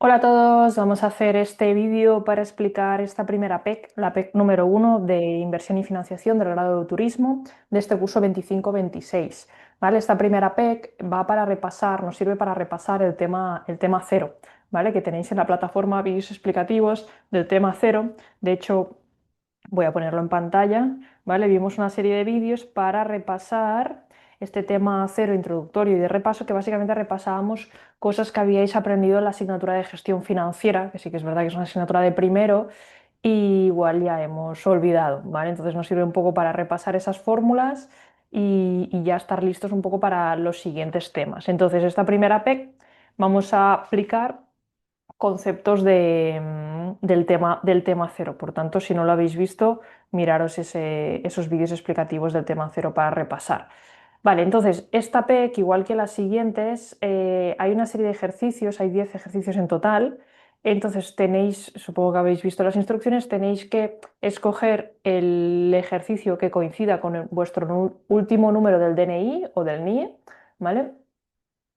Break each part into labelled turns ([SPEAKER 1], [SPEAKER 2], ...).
[SPEAKER 1] Hola a todos, vamos a hacer este vídeo para explicar esta primera PEC, la PEC número 1 de inversión y financiación del grado de turismo de este curso 25-26. ¿Vale? Esta primera PEC va para repasar, nos sirve para repasar el tema cero, ¿vale? Que tenéis en la plataforma vídeos explicativos del tema cero. De hecho, voy a ponerlo en pantalla, ¿vale? Vimos una serie de vídeos para repasar este tema cero introductorio y de repaso, que básicamente repasábamos cosas que habíais aprendido en la asignatura de gestión financiera, que sí que es verdad que es una asignatura de primero, y igual ya hemos olvidado, ¿vale? Entonces nos sirve un poco para repasar esas fórmulas y ya estar listos un poco para los siguientes temas. Entonces, esta primera PEC vamos a aplicar conceptos del tema cero. Por tanto, si no lo habéis visto, miraros esos vídeos explicativos del tema cero para repasar. Vale, entonces, esta PEC, igual que las siguientes, hay una serie de ejercicios, hay 10 ejercicios en total. Entonces tenéis, supongo que habéis visto las instrucciones, tenéis que escoger el ejercicio que coincida con vuestro último número del DNI o del NIE, ¿vale?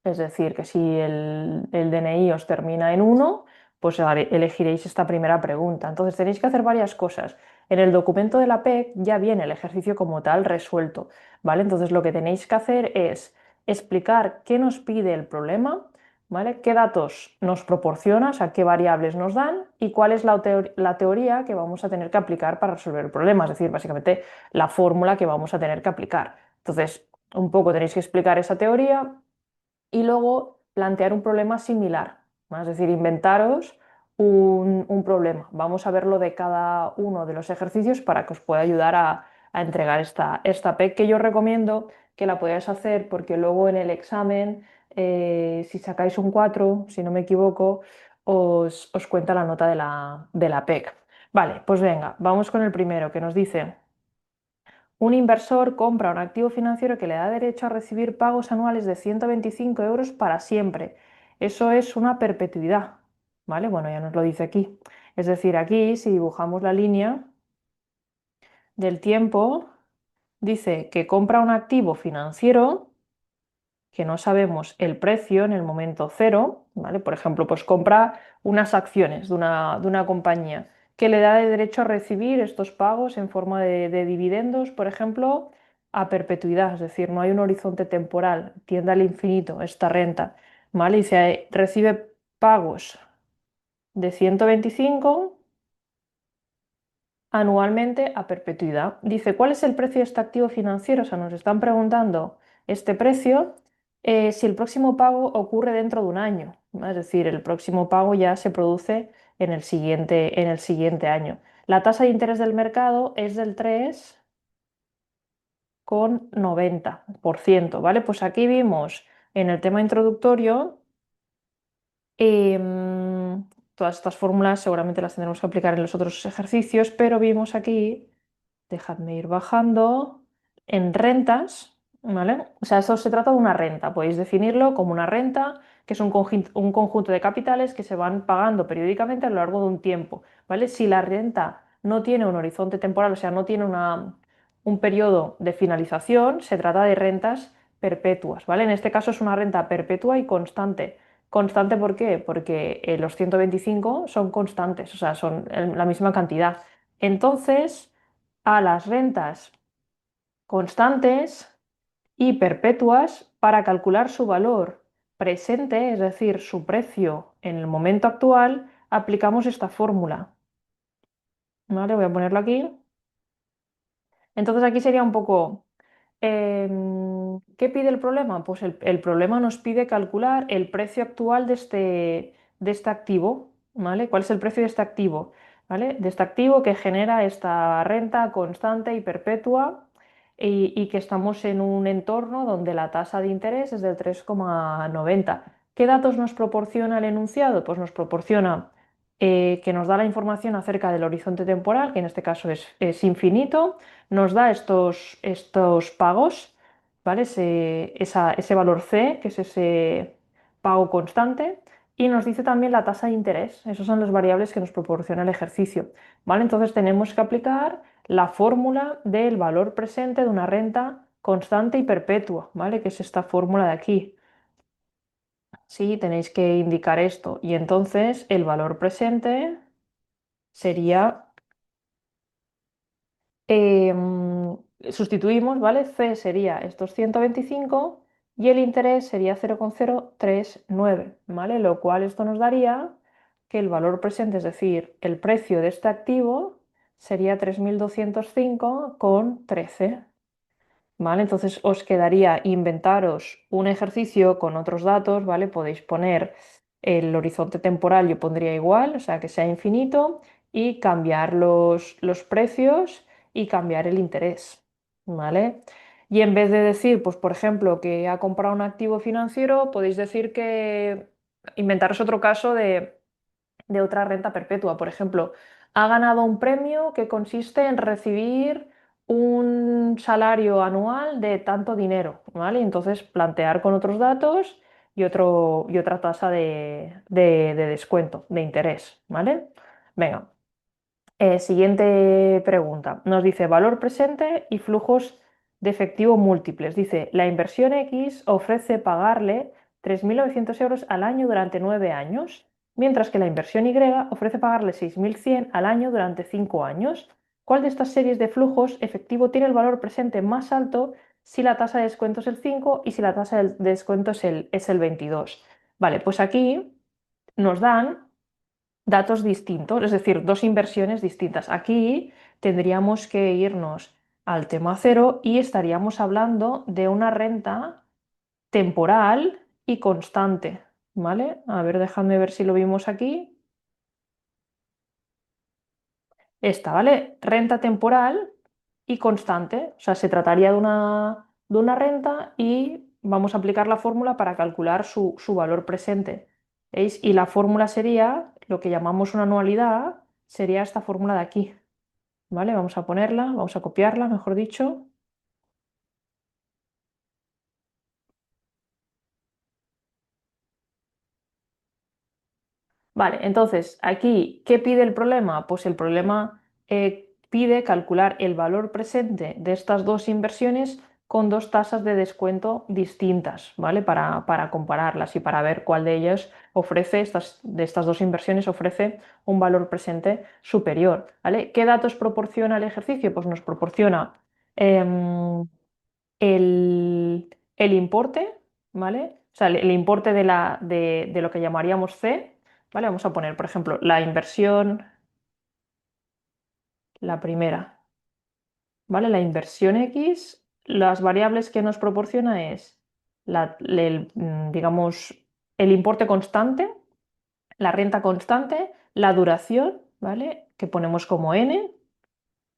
[SPEAKER 1] Es decir, que si el DNI os termina en 1, pues elegiréis esta primera pregunta. Entonces tenéis que hacer varias cosas. En el documento de la PEC ya viene el ejercicio como tal resuelto, ¿vale? Entonces lo que tenéis que hacer es explicar qué nos pide el problema, ¿vale? Qué datos nos proporciona, o sea, qué variables nos dan y cuál es la teoría que vamos a tener que aplicar para resolver el problema, es decir, básicamente la fórmula que vamos a tener que aplicar. Entonces, un poco tenéis que explicar esa teoría y luego plantear un problema similar, ¿no? Es decir, inventaros un problema. Vamos a verlo de cada uno de los ejercicios para que os pueda ayudar a entregar esta PEC, que yo recomiendo que la podáis hacer porque luego en el examen, si sacáis un 4 si no me equivoco, os cuenta la nota de la PEC. Vale, pues venga, vamos con el primero que nos dice: un inversor compra un activo financiero que le da derecho a recibir pagos anuales de 125 euros para siempre. Eso es una perpetuidad, ¿vale? Bueno, ya nos lo dice aquí. Es decir, aquí, si dibujamos la línea del tiempo, dice que compra un activo financiero que no sabemos el precio en el momento cero, ¿vale? Por ejemplo, pues compra unas acciones de una compañía que le da de derecho a recibir estos pagos en forma de dividendos, por ejemplo, a perpetuidad, es decir, no hay un horizonte temporal, tiende al infinito esta renta, ¿vale? Y se recibe pagos de 125 anualmente a perpetuidad. Dice, ¿cuál es el precio de este activo financiero? O sea, nos están preguntando este precio si el próximo pago ocurre dentro de un año, ¿no? Es decir, el próximo pago ya se produce en el siguiente año. La tasa de interés del mercado es del 3,90%, ¿vale? Pues aquí vimos en el tema introductorio. Todas estas fórmulas seguramente las tendremos que aplicar en los otros ejercicios, pero vimos aquí, dejadme ir bajando, en rentas, ¿vale? O sea, esto se trata de una renta, podéis definirlo como una renta, que es un conjunto de capitales que se van pagando periódicamente a lo largo de un tiempo, ¿vale? Si la renta no tiene un horizonte temporal, o sea, no tiene un periodo de finalización, se trata de rentas perpetuas, ¿vale? En este caso es una renta perpetua y constante. ¿Constante por qué? Porque los 125 son constantes, o sea, son la misma cantidad. Entonces, a las rentas constantes y perpetuas, para calcular su valor presente, es decir, su precio en el momento actual, aplicamos esta fórmula. ¿Vale? Voy a ponerlo aquí. Entonces aquí sería un poco, ¿qué pide el problema? Pues el problema nos pide calcular el precio actual de este activo, ¿vale? ¿Cuál es el precio de este activo? ¿Vale? De este activo que genera esta renta constante y perpetua y que estamos en un entorno donde la tasa de interés es del 3,90. ¿Qué datos nos proporciona el enunciado? Pues nos proporciona que nos da la información acerca del horizonte temporal, que en este caso es infinito, nos da estos pagos, ¿vale? Ese valor C, que es ese pago constante, y nos dice también la tasa de interés. Esas son las variables que nos proporciona el ejercicio, ¿vale? Entonces tenemos que aplicar la fórmula del valor presente de una renta constante y perpetua, ¿vale? Que es esta fórmula de aquí. sí, tenéis que indicar esto. Y entonces el valor presente sería, sustituimos, ¿vale? C sería estos 125 y el interés sería 0,039, ¿vale? Lo cual esto nos daría que el valor presente, es decir, el precio de este activo, sería 3.205,13. ¿Vale? Entonces os quedaría inventaros un ejercicio con otros datos, ¿vale? Podéis poner el horizonte temporal, yo pondría igual, o sea, que sea infinito, y cambiar los precios y cambiar el interés, ¿vale? Y en vez de decir, pues por ejemplo, que ha comprado un activo financiero, podéis decir que inventaros otro caso de otra renta perpetua. Por ejemplo, ha ganado un premio que consiste en recibir un salario anual de tanto dinero, ¿vale? Entonces plantear con otros datos y otra tasa de descuento, de interés, ¿vale? Venga. Siguiente pregunta. Nos dice valor presente y flujos de efectivo múltiples. Dice, la inversión X ofrece pagarle 3.900 euros al año durante 9 años, mientras que la inversión Y ofrece pagarle 6.100 al año durante 5 años. ¿Cuál de estas series de flujos efectivo tiene el valor presente más alto si la tasa de descuento es el 5 y si la tasa de descuento es el 22? Vale, pues aquí nos dan datos distintos, es decir, dos inversiones distintas. Aquí tendríamos que irnos al tema cero y estaríamos hablando de una renta temporal y constante, ¿vale? A ver, déjame ver si lo vimos aquí. Esta, ¿vale? Renta temporal y constante. O sea, se trataría de una renta y vamos a aplicar la fórmula para calcular su valor presente. ¿Veis? Y la fórmula sería, lo que llamamos una anualidad, sería esta fórmula de aquí. ¿Vale? Vamos a ponerla, vamos a copiarla, mejor dicho. Vale, entonces, aquí, ¿qué pide el problema? Pues el problema pide calcular el valor presente de estas dos inversiones con dos tasas de descuento distintas, ¿vale? Para compararlas y para ver cuál de ellas ofrece, de estas dos inversiones, ofrece un valor presente superior, ¿vale? ¿Qué datos proporciona el ejercicio? Pues nos proporciona em, el importe, ¿vale? O sea, el importe de lo que llamaríamos C, ¿vale? Vamos a poner, por ejemplo, la inversión, la primera, ¿vale? La inversión X, las variables que nos proporciona es, digamos, el importe constante, la renta constante, la duración, ¿vale? Que ponemos como N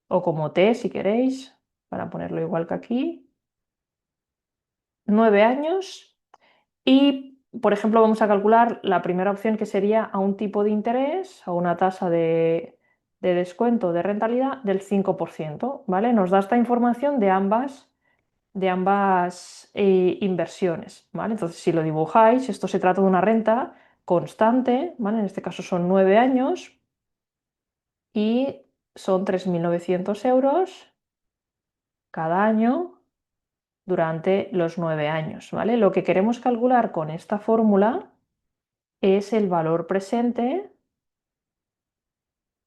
[SPEAKER 1] o como T si queréis, para ponerlo igual que aquí, 9 años. Y, por ejemplo, vamos a calcular la primera opción que sería a un tipo de interés, a una tasa de descuento de rentabilidad del 5%, ¿vale? Nos da esta información de ambas inversiones, ¿vale? Entonces, si lo dibujáis, esto se trata de una renta constante, ¿vale? En este caso son 9 años y son 3.900 euros cada año durante los 9 años, ¿vale? Lo que queremos calcular con esta fórmula es el valor presente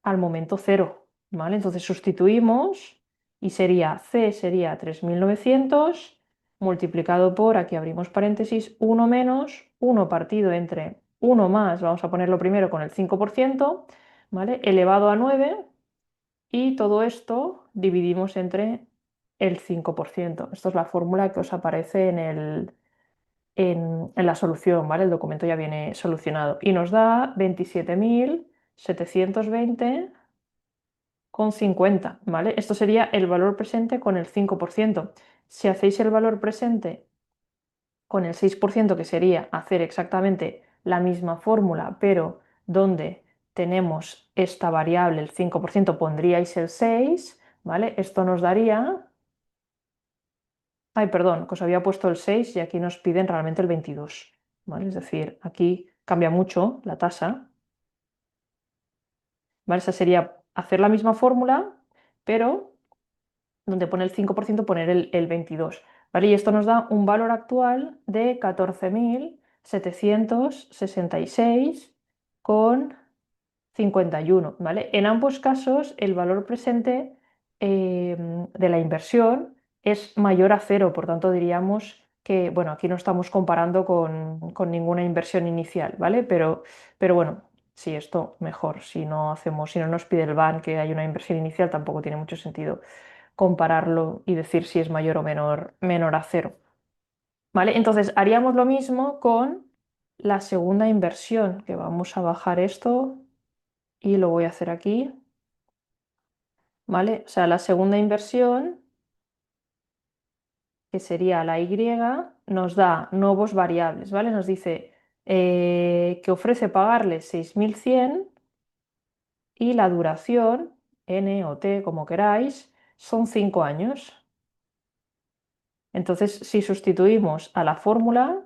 [SPEAKER 1] al momento cero, ¿vale? Entonces sustituimos y sería 3.900 multiplicado por, aquí abrimos paréntesis, 1 menos 1 partido entre 1 más, vamos a ponerlo primero con el 5%, ¿vale? Elevado a 9 y todo esto dividimos entre el 5%. Esto es la fórmula que os aparece en la solución, ¿vale? El documento ya viene solucionado y nos da 27.720,50, ¿vale? Esto sería el valor presente con el 5%. Si hacéis el valor presente con el 6%, que sería hacer exactamente la misma fórmula, pero donde tenemos esta variable, el 5%, pondríais el 6, ¿vale? Esto nos daría. Ay, perdón, que os había puesto el 6 y aquí nos piden realmente el 22, ¿vale? Es decir, aquí cambia mucho la tasa, ¿vale? Esa sería hacer la misma fórmula, pero donde pone el 5% poner el 22, ¿vale? Y esto nos da un valor actual de 766,51, ¿vale? En ambos casos, el valor presente de la inversión es mayor a cero, por tanto diríamos que, bueno, aquí no estamos comparando con ninguna inversión inicial, ¿vale? Pero bueno, sí, esto mejor, si no nos pide el BAN que hay una inversión inicial, tampoco tiene mucho sentido compararlo y decir si es mayor o menor a cero, ¿vale? Entonces haríamos lo mismo con la segunda inversión, que vamos a bajar esto y lo voy a hacer aquí, ¿vale? O sea, la segunda inversión, que sería la Y, nos da nuevos variables, ¿vale? Nos dice que ofrece pagarle 6.100 y la duración, N o T, como queráis, son 5 años. Entonces, si sustituimos a la fórmula,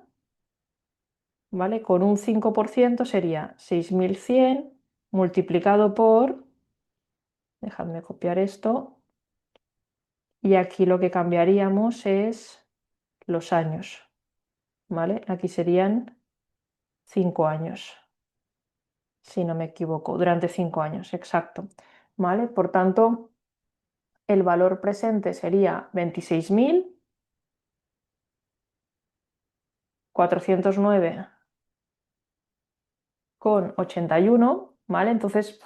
[SPEAKER 1] ¿vale? Con un 5% sería 6.100 multiplicado por, dejadme copiar esto, y aquí lo que cambiaríamos es los años, ¿vale? Aquí serían 5 años, si no me equivoco, durante 5 años, exacto, ¿vale? Por tanto, el valor presente sería 26.409,81, ¿vale? Entonces,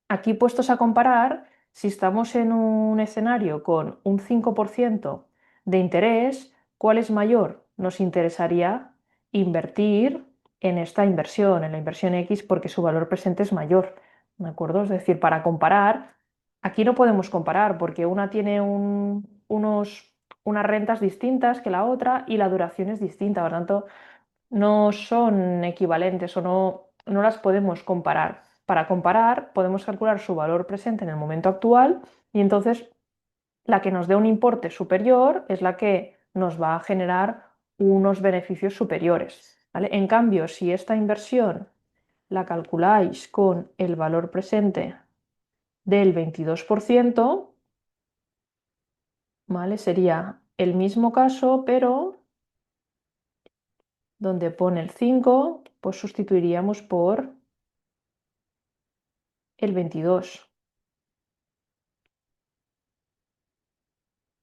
[SPEAKER 1] aquí puestos a comparar, si estamos en un escenario con un 5% de interés, ¿cuál es mayor? Nos interesaría invertir en esta inversión, en la inversión X, porque su valor presente es mayor, ¿de acuerdo? Es decir, para comparar, aquí no podemos comparar porque una tiene unas rentas distintas que la otra y la duración es distinta, por lo tanto, no son equivalentes o no las podemos comparar. Para comparar, podemos calcular su valor presente en el momento actual y entonces la que nos dé un importe superior es la que nos va a generar unos beneficios superiores, ¿vale? En cambio, si esta inversión la calculáis con el valor presente del 22%, ¿vale? Sería el mismo caso, pero donde pone el 5, pues sustituiríamos por el 22.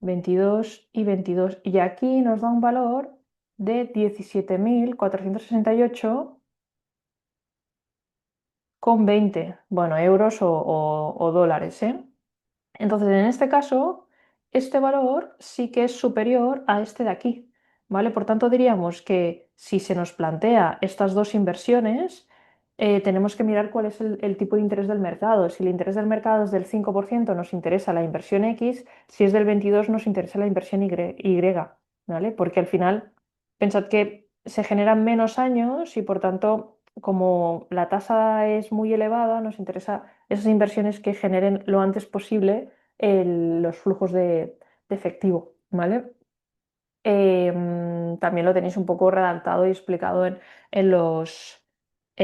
[SPEAKER 1] 22 y 22. Y aquí nos da un valor de 17.468,20, bueno, euros o dólares, ¿eh? Entonces, en este caso, este valor sí que es superior a este de aquí, ¿vale? Por tanto, diríamos que si se nos plantea estas dos inversiones, tenemos que mirar cuál es el tipo de interés del mercado. Si el interés del mercado es del 5%, nos interesa la inversión X; si es del 22, nos interesa la inversión Y, ¿vale? Porque al final, pensad que se generan menos años y por tanto, como la tasa es muy elevada, nos interesa esas inversiones que generen lo antes posible los flujos de efectivo, ¿vale? También lo tenéis un poco redactado y explicado en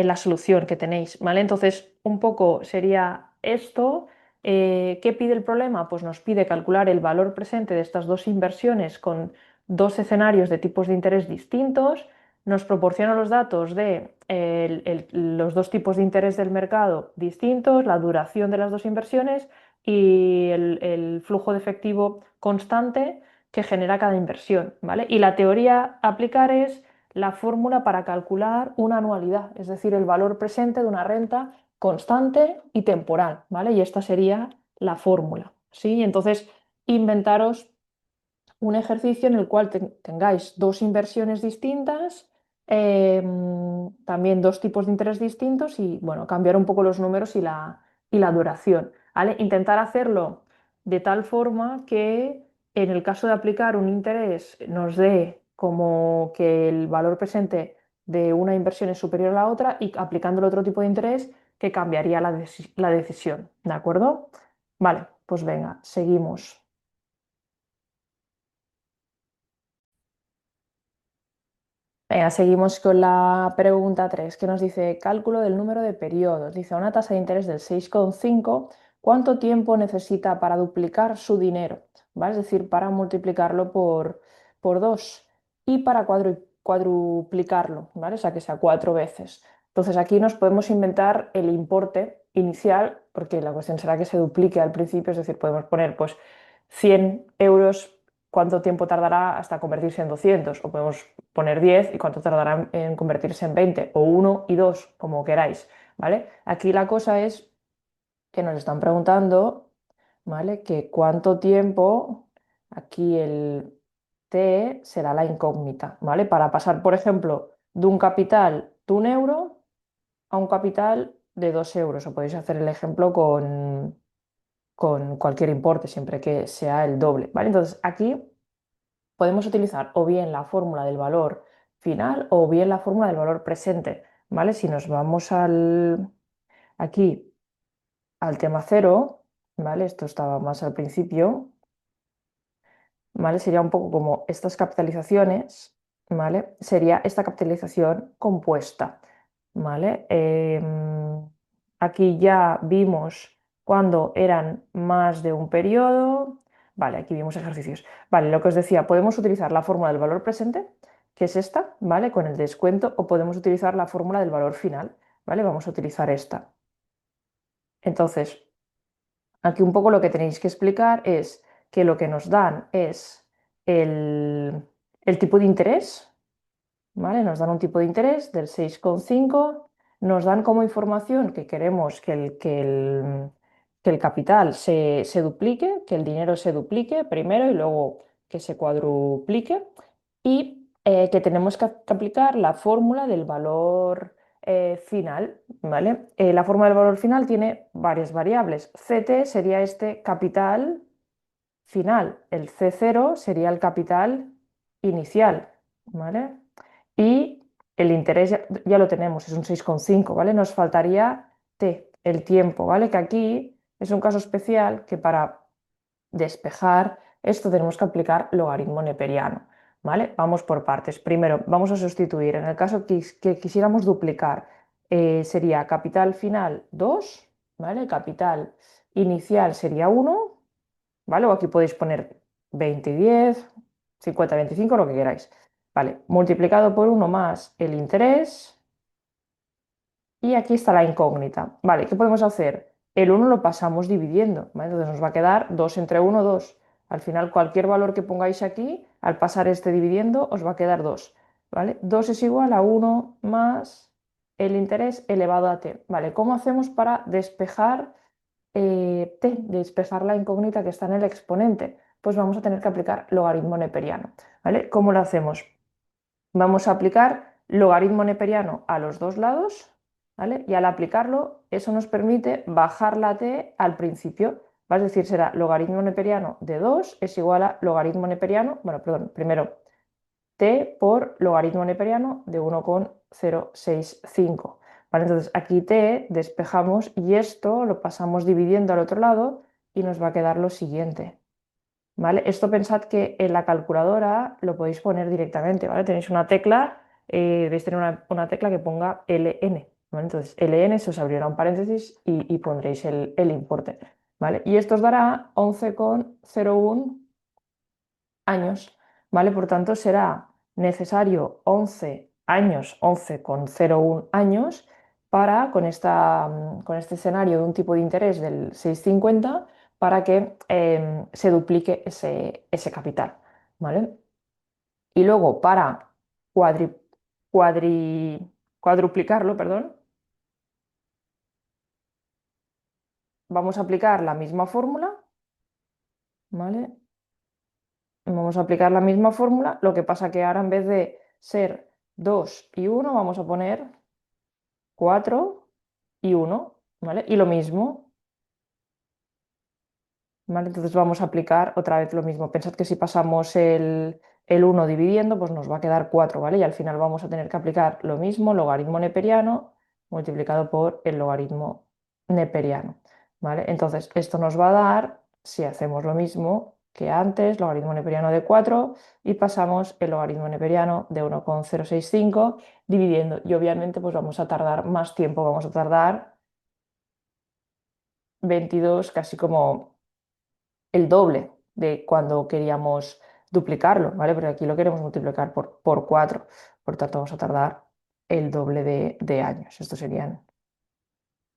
[SPEAKER 1] la solución que tenéis, ¿vale? Entonces, un poco sería esto. ¿Qué pide el problema? Pues nos pide calcular el valor presente de estas dos inversiones con dos escenarios de tipos de interés distintos. Nos proporciona los datos de los dos tipos de interés del mercado distintos, la duración de las dos inversiones y el flujo de efectivo constante que genera cada inversión, ¿vale? Y la teoría a aplicar es la fórmula para calcular una anualidad, es decir, el valor presente de una renta constante y temporal, ¿vale? Y esta sería la fórmula, ¿sí? Entonces, inventaros un ejercicio en el cual tengáis dos inversiones distintas, también dos tipos de interés distintos y, bueno, cambiar un poco los números y la duración, ¿vale? Intentar hacerlo de tal forma que en el caso de aplicar un interés nos dé como que el valor presente de una inversión es superior a la otra y aplicando el otro tipo de interés que cambiaría la decisión, ¿de acuerdo? Vale, pues venga, seguimos. Venga, seguimos con la pregunta 3, que nos dice cálculo del número de periodos. Dice, a una tasa de interés del 6,5, ¿cuánto tiempo necesita para duplicar su dinero? ¿Vale? Es decir, para multiplicarlo por 2 y para cuadruplicarlo, ¿vale? O sea, que sea 4 veces. Entonces aquí nos podemos inventar el importe inicial, porque la cuestión será que se duplique al principio, es decir, podemos poner pues 100 euros, cuánto tiempo tardará hasta convertirse en 200, o podemos poner 10 y cuánto tardará en convertirse en 20, o 1 y 2, como queráis, ¿vale? Aquí la cosa es que nos están preguntando, ¿vale? Que cuánto tiempo, aquí el t será la incógnita, ¿vale? Para pasar, por ejemplo, de un capital de 1 euro a un capital de 2 euros, o podéis hacer el ejemplo con cualquier importe, siempre que sea el doble, ¿vale? Entonces aquí podemos utilizar o bien la fórmula del valor final o bien la fórmula del valor presente, ¿vale? Si nos vamos aquí al tema cero, ¿vale? Esto estaba más al principio, ¿vale? Sería un poco como estas capitalizaciones, ¿vale? Sería esta capitalización compuesta, ¿vale? Aquí ya vimos cuando eran más de un periodo, ¿vale? Aquí vimos ejercicios. Vale, lo que os decía, podemos utilizar la fórmula del valor presente, que es esta, ¿vale? Con el descuento, o podemos utilizar la fórmula del valor final, ¿vale? Vamos a utilizar esta. Entonces, aquí un poco lo que tenéis que explicar es que lo que nos dan es el tipo de interés, ¿vale? Nos dan un tipo de interés del 6,5, nos dan como información que queremos que el capital se duplique, que el dinero se duplique primero y luego que se cuadruplique, y que tenemos que aplicar la fórmula del valor final, ¿vale? La fórmula del valor final tiene varias variables. CT sería este capital final, el C0 sería el capital inicial, ¿vale? Y el interés ya lo tenemos, es un 6,5, ¿vale? Nos faltaría T, el tiempo, ¿vale? Que aquí es un caso especial que para despejar esto tenemos que aplicar logaritmo neperiano, ¿vale? Vamos por partes. Primero, vamos a sustituir. En el caso que quisiéramos duplicar, sería capital final 2, ¿vale? Capital inicial sería 1, ¿vale? O aquí podéis poner 20 y 10, 50, 25, lo que queráis. Vale, multiplicado por 1 más el interés. Y aquí está la incógnita. Vale, ¿qué podemos hacer? El 1 lo pasamos dividiendo, ¿vale? Entonces nos va a quedar 2 entre 1, 2. Al final, cualquier valor que pongáis aquí, al pasar este dividiendo, os va a quedar 2, ¿vale? 2 es igual a 1 más el interés elevado a t. Vale, ¿cómo hacemos para despejar despejar la incógnita que está en el exponente? Pues vamos a tener que aplicar logaritmo neperiano, ¿vale? ¿Cómo lo hacemos? Vamos a aplicar logaritmo neperiano a los dos lados, ¿vale? Y al aplicarlo, eso nos permite bajar la t al principio. Es decir, será logaritmo neperiano de 2 es igual a logaritmo neperiano, bueno, perdón, primero t por logaritmo neperiano de 1,065. ¿Vale? Entonces aquí t despejamos y esto lo pasamos dividiendo al otro lado y nos va a quedar lo siguiente. ¿Vale? Esto pensad que en la calculadora lo podéis poner directamente, ¿vale? Tenéis una tecla, debéis tener una tecla que ponga ln, ¿vale? Entonces ln se os abrirá un paréntesis y pondréis el importe, ¿vale? Y esto os dará 11,01 años, ¿vale? Por tanto, será necesario 11 años, 11,01 años, para, con este escenario de un tipo de interés del 6,50, para que se duplique ese capital, ¿vale? Y luego, para cuadri- cuadri- cuadruplicarlo, perdón, vamos a aplicar la misma fórmula, ¿vale? Vamos a aplicar la misma fórmula, lo que pasa que ahora en vez de ser 2 y 1 vamos a poner 4 y 1, ¿vale? Y lo mismo, ¿vale? Entonces vamos a aplicar otra vez lo mismo. Pensad que si pasamos el 1 dividiendo, pues nos va a quedar 4, ¿vale? Y al final vamos a tener que aplicar lo mismo, logaritmo neperiano multiplicado por el logaritmo neperiano, ¿vale? Entonces esto nos va a dar, si hacemos lo mismo que antes, logaritmo neperiano de 4 y pasamos el logaritmo neperiano de 1,065 dividiendo. Y obviamente pues vamos a tardar más tiempo, vamos a tardar 22, casi como el doble de cuando queríamos duplicarlo, ¿vale? Pero aquí lo queremos multiplicar por 4. por tanto vamos a tardar el doble de años. Estos serían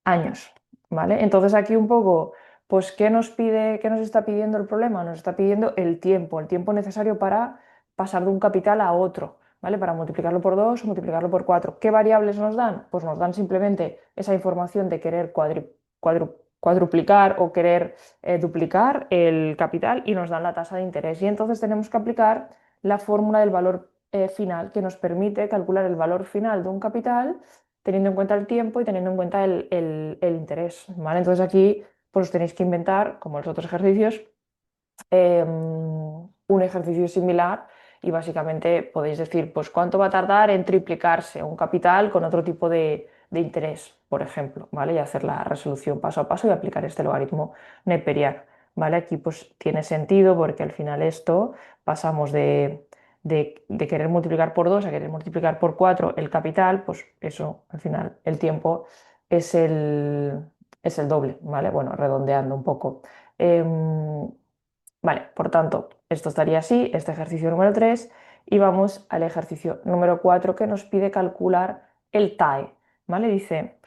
[SPEAKER 1] años, ¿vale? Entonces aquí un poco, pues, ¿qué nos pide, qué nos está pidiendo el problema? Nos está pidiendo el tiempo necesario para pasar de un capital a otro, ¿vale? Para multiplicarlo por 2 o multiplicarlo por 4. ¿Qué variables nos dan? Pues nos dan simplemente esa información de querer cuadruplicar o querer duplicar el capital y nos dan la tasa de interés. Y entonces tenemos que aplicar la fórmula del valor final que nos permite calcular el valor final de un capital teniendo en cuenta el tiempo y teniendo en cuenta el interés, ¿vale? Entonces aquí pues os tenéis que inventar, como los otros ejercicios, un ejercicio similar y básicamente podéis decir, pues cuánto va a tardar en triplicarse un capital con otro tipo de interés, por ejemplo, ¿vale? Y hacer la resolución paso a paso y aplicar este logaritmo neperiano, ¿vale? Aquí pues tiene sentido porque al final esto pasamos de querer multiplicar por 2 a querer multiplicar por 4 el capital, pues eso al final el tiempo es es el doble, ¿vale? Bueno, redondeando un poco. Em, Vale, por tanto, esto estaría así, este ejercicio número 3 y vamos al ejercicio número 4 que nos pide calcular el TAE, ¿vale? Dice,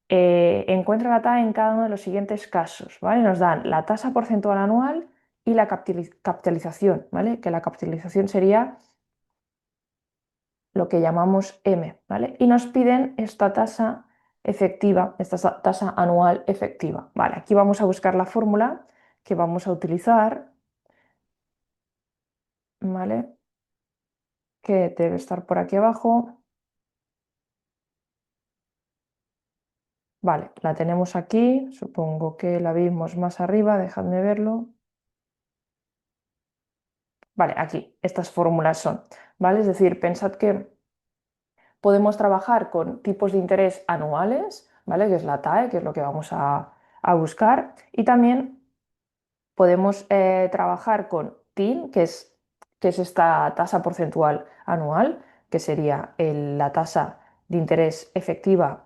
[SPEAKER 1] encuentra la TAE en cada uno de los siguientes casos, ¿vale? Nos dan la tasa porcentual anual y la capitalización, ¿vale? Que la capitalización sería lo que llamamos M, ¿vale? Y nos piden esta tasa efectiva, esta tasa anual efectiva, ¿vale? Aquí vamos a buscar la fórmula que vamos a utilizar, ¿vale? Que debe estar por aquí abajo. Vale, la tenemos aquí, supongo que la vimos más arriba, dejadme verlo. Vale, aquí, estas fórmulas son, ¿vale? Es decir, pensad que podemos trabajar con tipos de interés anuales, ¿vale? Que es la TAE, que es lo que vamos a buscar, y también podemos trabajar con TIN, que es esta tasa porcentual anual, que sería la tasa de interés efectiva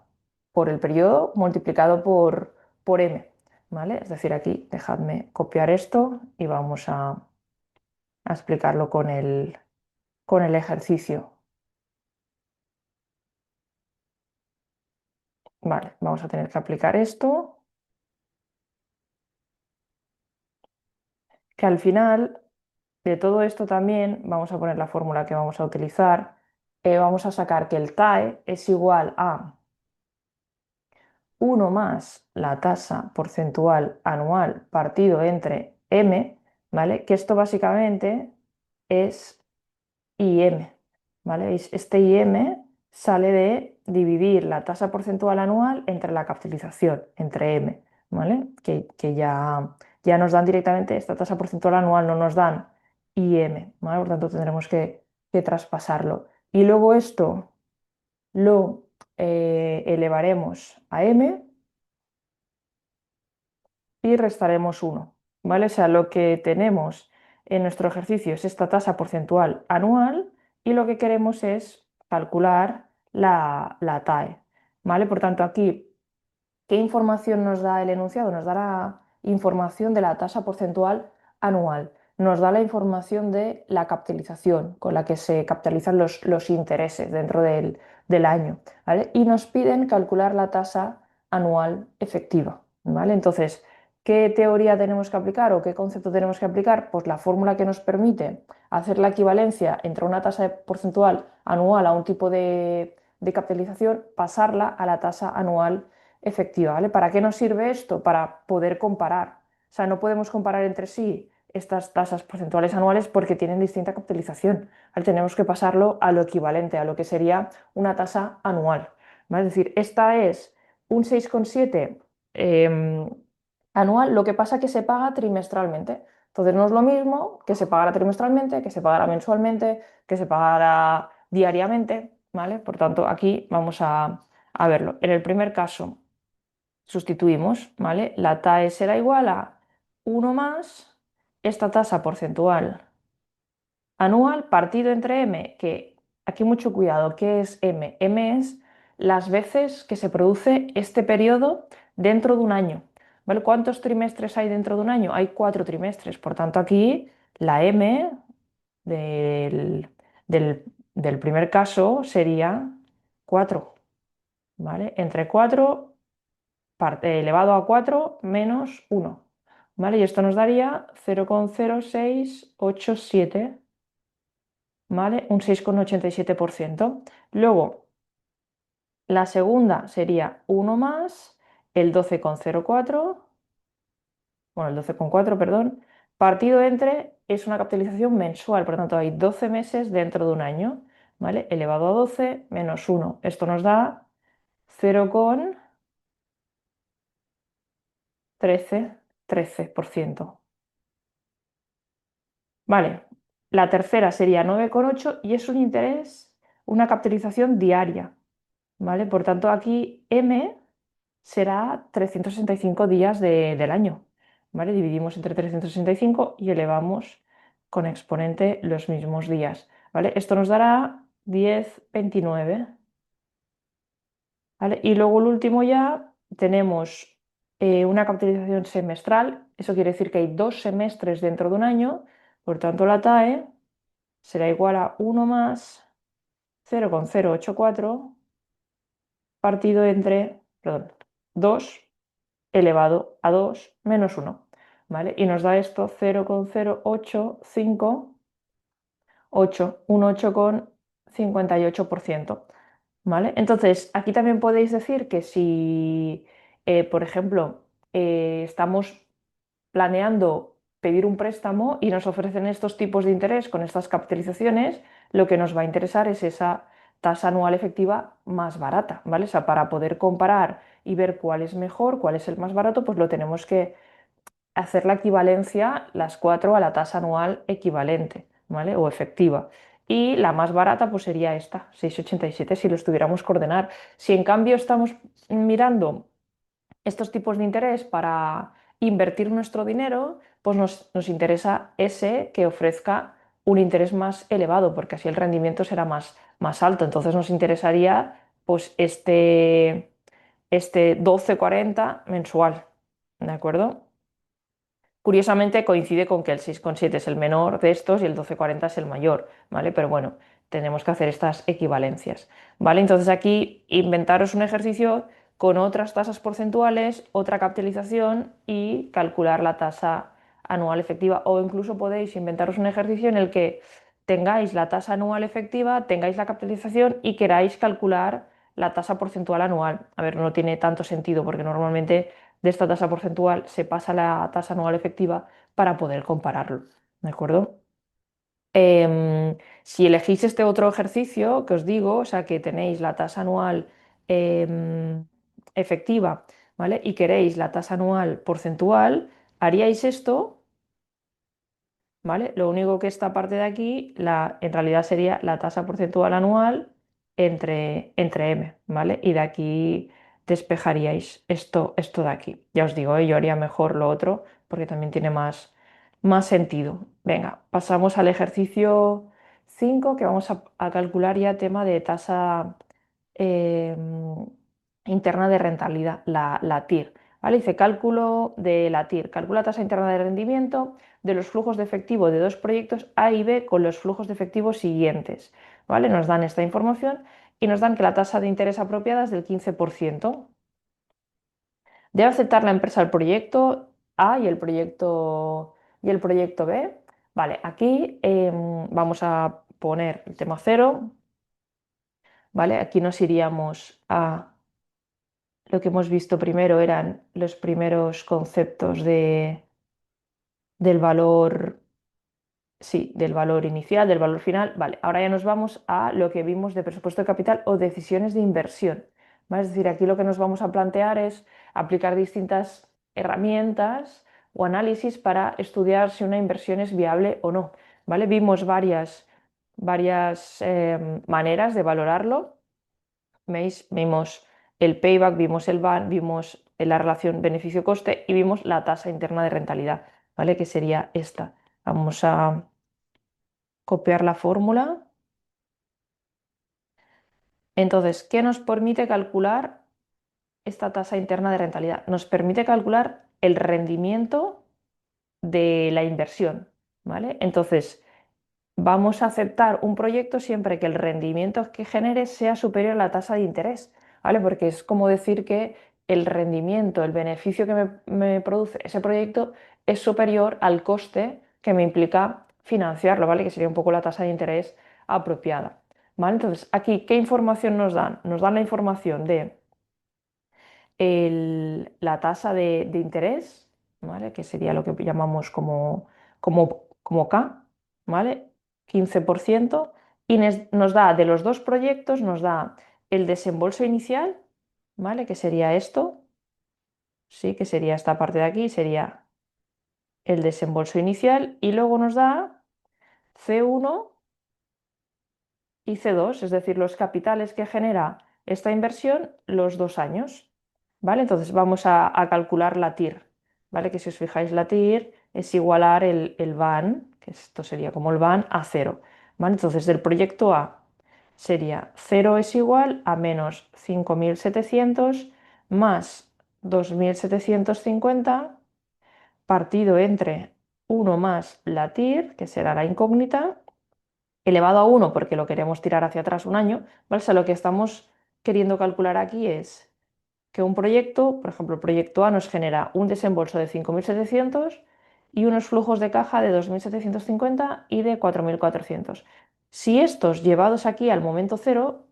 [SPEAKER 1] por el periodo multiplicado por M, ¿vale? Es decir, aquí dejadme copiar esto y vamos a explicarlo con el ejercicio. Vale, vamos a tener que aplicar esto, que al final de todo esto también vamos a poner la fórmula que vamos a utilizar. Vamos a sacar que el TAE es igual a 1 más la tasa porcentual anual partido entre M, ¿vale? Que esto básicamente es IM, ¿vale? Este IM sale de dividir la tasa porcentual anual entre la capitalización, entre M, ¿vale? Que ya nos dan directamente esta tasa porcentual anual, no nos dan IM, ¿vale? Por tanto, tendremos que traspasarlo. Y luego esto lo elevaremos a M y restaremos 1, ¿vale? O sea, lo que tenemos en nuestro ejercicio es esta tasa porcentual anual y lo que queremos es calcular la TAE, ¿vale? Por tanto, aquí, ¿qué información nos da el enunciado? Nos dará información de la tasa porcentual anual, nos da la información de la capitalización con la que se capitalizan los intereses dentro del año, ¿vale? Y nos piden calcular la tasa anual efectiva, ¿vale? Entonces, ¿qué teoría tenemos que aplicar o qué concepto tenemos que aplicar? Pues la fórmula que nos permite hacer la equivalencia entre una tasa porcentual anual a un tipo de capitalización, pasarla a la tasa anual efectiva, ¿vale? ¿Para qué nos sirve esto? Para poder comparar. O sea, no podemos comparar entre sí estas tasas porcentuales anuales porque tienen distinta capitalización, ¿vale? Tenemos que pasarlo a lo equivalente, a lo que sería una tasa anual, ¿vale? Es decir, esta es un 6,7 anual, lo que pasa es que se paga trimestralmente. Entonces no es lo mismo que se pagara trimestralmente, que se pagara mensualmente, que se pagara diariamente, ¿vale? Por tanto, aquí vamos a verlo. En el primer caso, sustituimos, ¿vale? La TAE será igual a 1 más esta tasa porcentual anual partido entre M, que aquí mucho cuidado, ¿qué es M? M es las veces que se produce este periodo dentro de un año, ¿vale? ¿Cuántos trimestres hay dentro de un año? Hay 4 trimestres, por tanto aquí la M del, del, del primer caso sería 4, ¿vale? Entre 4 elevado a 4 menos 1, ¿vale? Y esto nos daría 0,0687, ¿vale? Un 6,87%. Luego, la segunda sería 1 más el 12,04, bueno, el 12,4, perdón, partido entre, es una capitalización mensual, por lo tanto hay 12 meses dentro de un año, ¿vale? Elevado a 12 menos 1. Esto nos da 0,13%. Vale, la tercera sería 9,8 y es un interés, una capitalización diaria, ¿vale? Por tanto, aquí M será 365 días del año, ¿vale? Dividimos entre 365 y elevamos con exponente los mismos días, ¿vale? Esto nos dará 10,29, ¿vale? Y luego el último ya tenemos una capitalización semestral, eso quiere decir que hay 2 semestres dentro de un año, por tanto la TAE será igual a 1 más 0,084 partido entre, perdón, 2 elevado a 2 menos 1, ¿vale? Y nos da esto 0,0858, un 8,58%, ¿vale? Entonces, aquí también podéis decir que si, por ejemplo, estamos planeando pedir un préstamo y nos ofrecen estos tipos de interés con estas capitalizaciones, lo que nos va a interesar es esa tasa anual efectiva más barata, ¿vale? O sea, para poder comparar y ver cuál es mejor, cuál es el más barato, pues lo tenemos que hacer la equivalencia, las 4 a la tasa anual equivalente, ¿vale? O efectiva. Y la más barata pues sería esta, 6,87 si lo estuviéramos que ordenar. Si en cambio estamos mirando estos tipos de interés para invertir nuestro dinero, pues nos interesa ese que ofrezca un interés más elevado, porque así el rendimiento será más alto. Entonces nos interesaría pues este 12,40 mensual, ¿de acuerdo? Curiosamente coincide con que el 6,7 es el menor de estos y el 12,40 es el mayor, ¿vale? Pero bueno, tenemos que hacer estas equivalencias, ¿vale? Entonces aquí inventaros un ejercicio con otras tasas porcentuales, otra capitalización y calcular la tasa anual efectiva, o incluso podéis inventaros un ejercicio en el que tengáis la tasa anual efectiva, tengáis la capitalización y queráis calcular la tasa porcentual anual. A ver, no tiene tanto sentido porque normalmente de esta tasa porcentual se pasa a la tasa anual efectiva para poder compararlo, ¿de acuerdo? Si elegís este otro ejercicio que os digo, o sea, que tenéis la tasa anual efectiva, ¿vale? Y queréis la tasa anual porcentual, haríais esto, ¿vale? Lo único que esta parte de aquí, en realidad sería la tasa porcentual anual entre M, ¿vale? Y de aquí despejaríais esto de aquí. Ya os digo, yo haría mejor lo otro porque también tiene más sentido. Venga, pasamos al ejercicio 5 que vamos a calcular ya tema de tasa em, interna de rentabilidad, la TIR. ¿Vale? Dice cálculo de la TIR, calcula tasa interna de rendimiento de los flujos de efectivo de dos proyectos A y B con los flujos de efectivo siguientes. ¿Vale? Nos dan esta información y nos dan que la tasa de interés apropiada es del 15%. Debe aceptar la empresa el proyecto A y el proyecto B. Vale, aquí vamos a poner el tema cero. ¿Vale? Aquí nos iríamos a lo que hemos visto primero, eran los primeros conceptos del valor. Sí, del valor inicial, del valor final. Vale, ahora ya nos vamos a lo que vimos de presupuesto de capital o decisiones de inversión. ¿Vale? Es decir, aquí lo que nos vamos a plantear es aplicar distintas herramientas o análisis para estudiar si una inversión es viable o no. ¿Vale? Vimos varias maneras de valorarlo. ¿Veis? Vimos el payback, vimos el BAN, vimos la relación beneficio-coste y vimos la tasa interna de rentabilidad, ¿vale? Que sería esta. Vamos a copiar la fórmula. Entonces, ¿qué nos permite calcular esta tasa interna de rentabilidad? Nos permite calcular el rendimiento de la inversión, ¿vale? Entonces, vamos a aceptar un proyecto siempre que el rendimiento que genere sea superior a la tasa de interés, ¿vale? Porque es como decir que el rendimiento, el beneficio que me produce ese proyecto es superior al coste que me implica financiarlo, ¿vale? Que sería un poco la tasa de interés apropiada, ¿vale? Entonces, aquí, ¿qué información nos dan? Nos dan la información de la tasa de interés, ¿vale? Que sería lo que llamamos como K, ¿vale? 15%, y nos da de los dos proyectos, nos da el desembolso inicial, ¿vale? Que sería esto, sí, que sería esta parte de aquí, sería el desembolso inicial, y luego nos da C1 y C2, es decir, los capitales que genera esta inversión los 2 años, ¿vale? Entonces vamos a calcular la TIR, ¿vale? Que si os fijáis, la TIR es igualar el VAN, que esto sería como el VAN, a cero, ¿vale? Entonces del proyecto A sería 0 es igual a menos 5.700 más 2.750 partido entre 1 más la TIR, que será la incógnita, elevado a 1 porque lo queremos tirar hacia atrás un año, ¿vale? O sea, lo que estamos queriendo calcular aquí es que un proyecto, por ejemplo, el proyecto A nos genera un desembolso de 5.700 y unos flujos de caja de 2.750 y de 4.400. Si estos llevados aquí al momento cero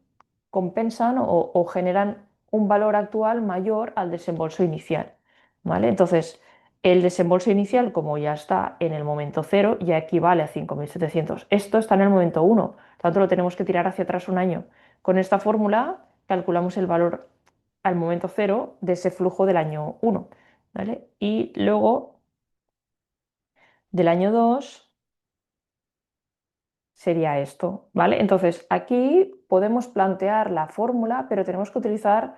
[SPEAKER 1] compensan o generan un valor actual mayor al desembolso inicial, ¿vale? Entonces, el desembolso inicial, como ya está en el momento cero, ya equivale a 5.700. Esto está en el momento uno, tanto lo tenemos que tirar hacia atrás un año. Con esta fórmula calculamos el valor al momento cero de ese flujo del año uno, ¿vale? Y luego del año 2 sería esto, ¿vale? Entonces aquí podemos plantear la fórmula, pero tenemos que utilizar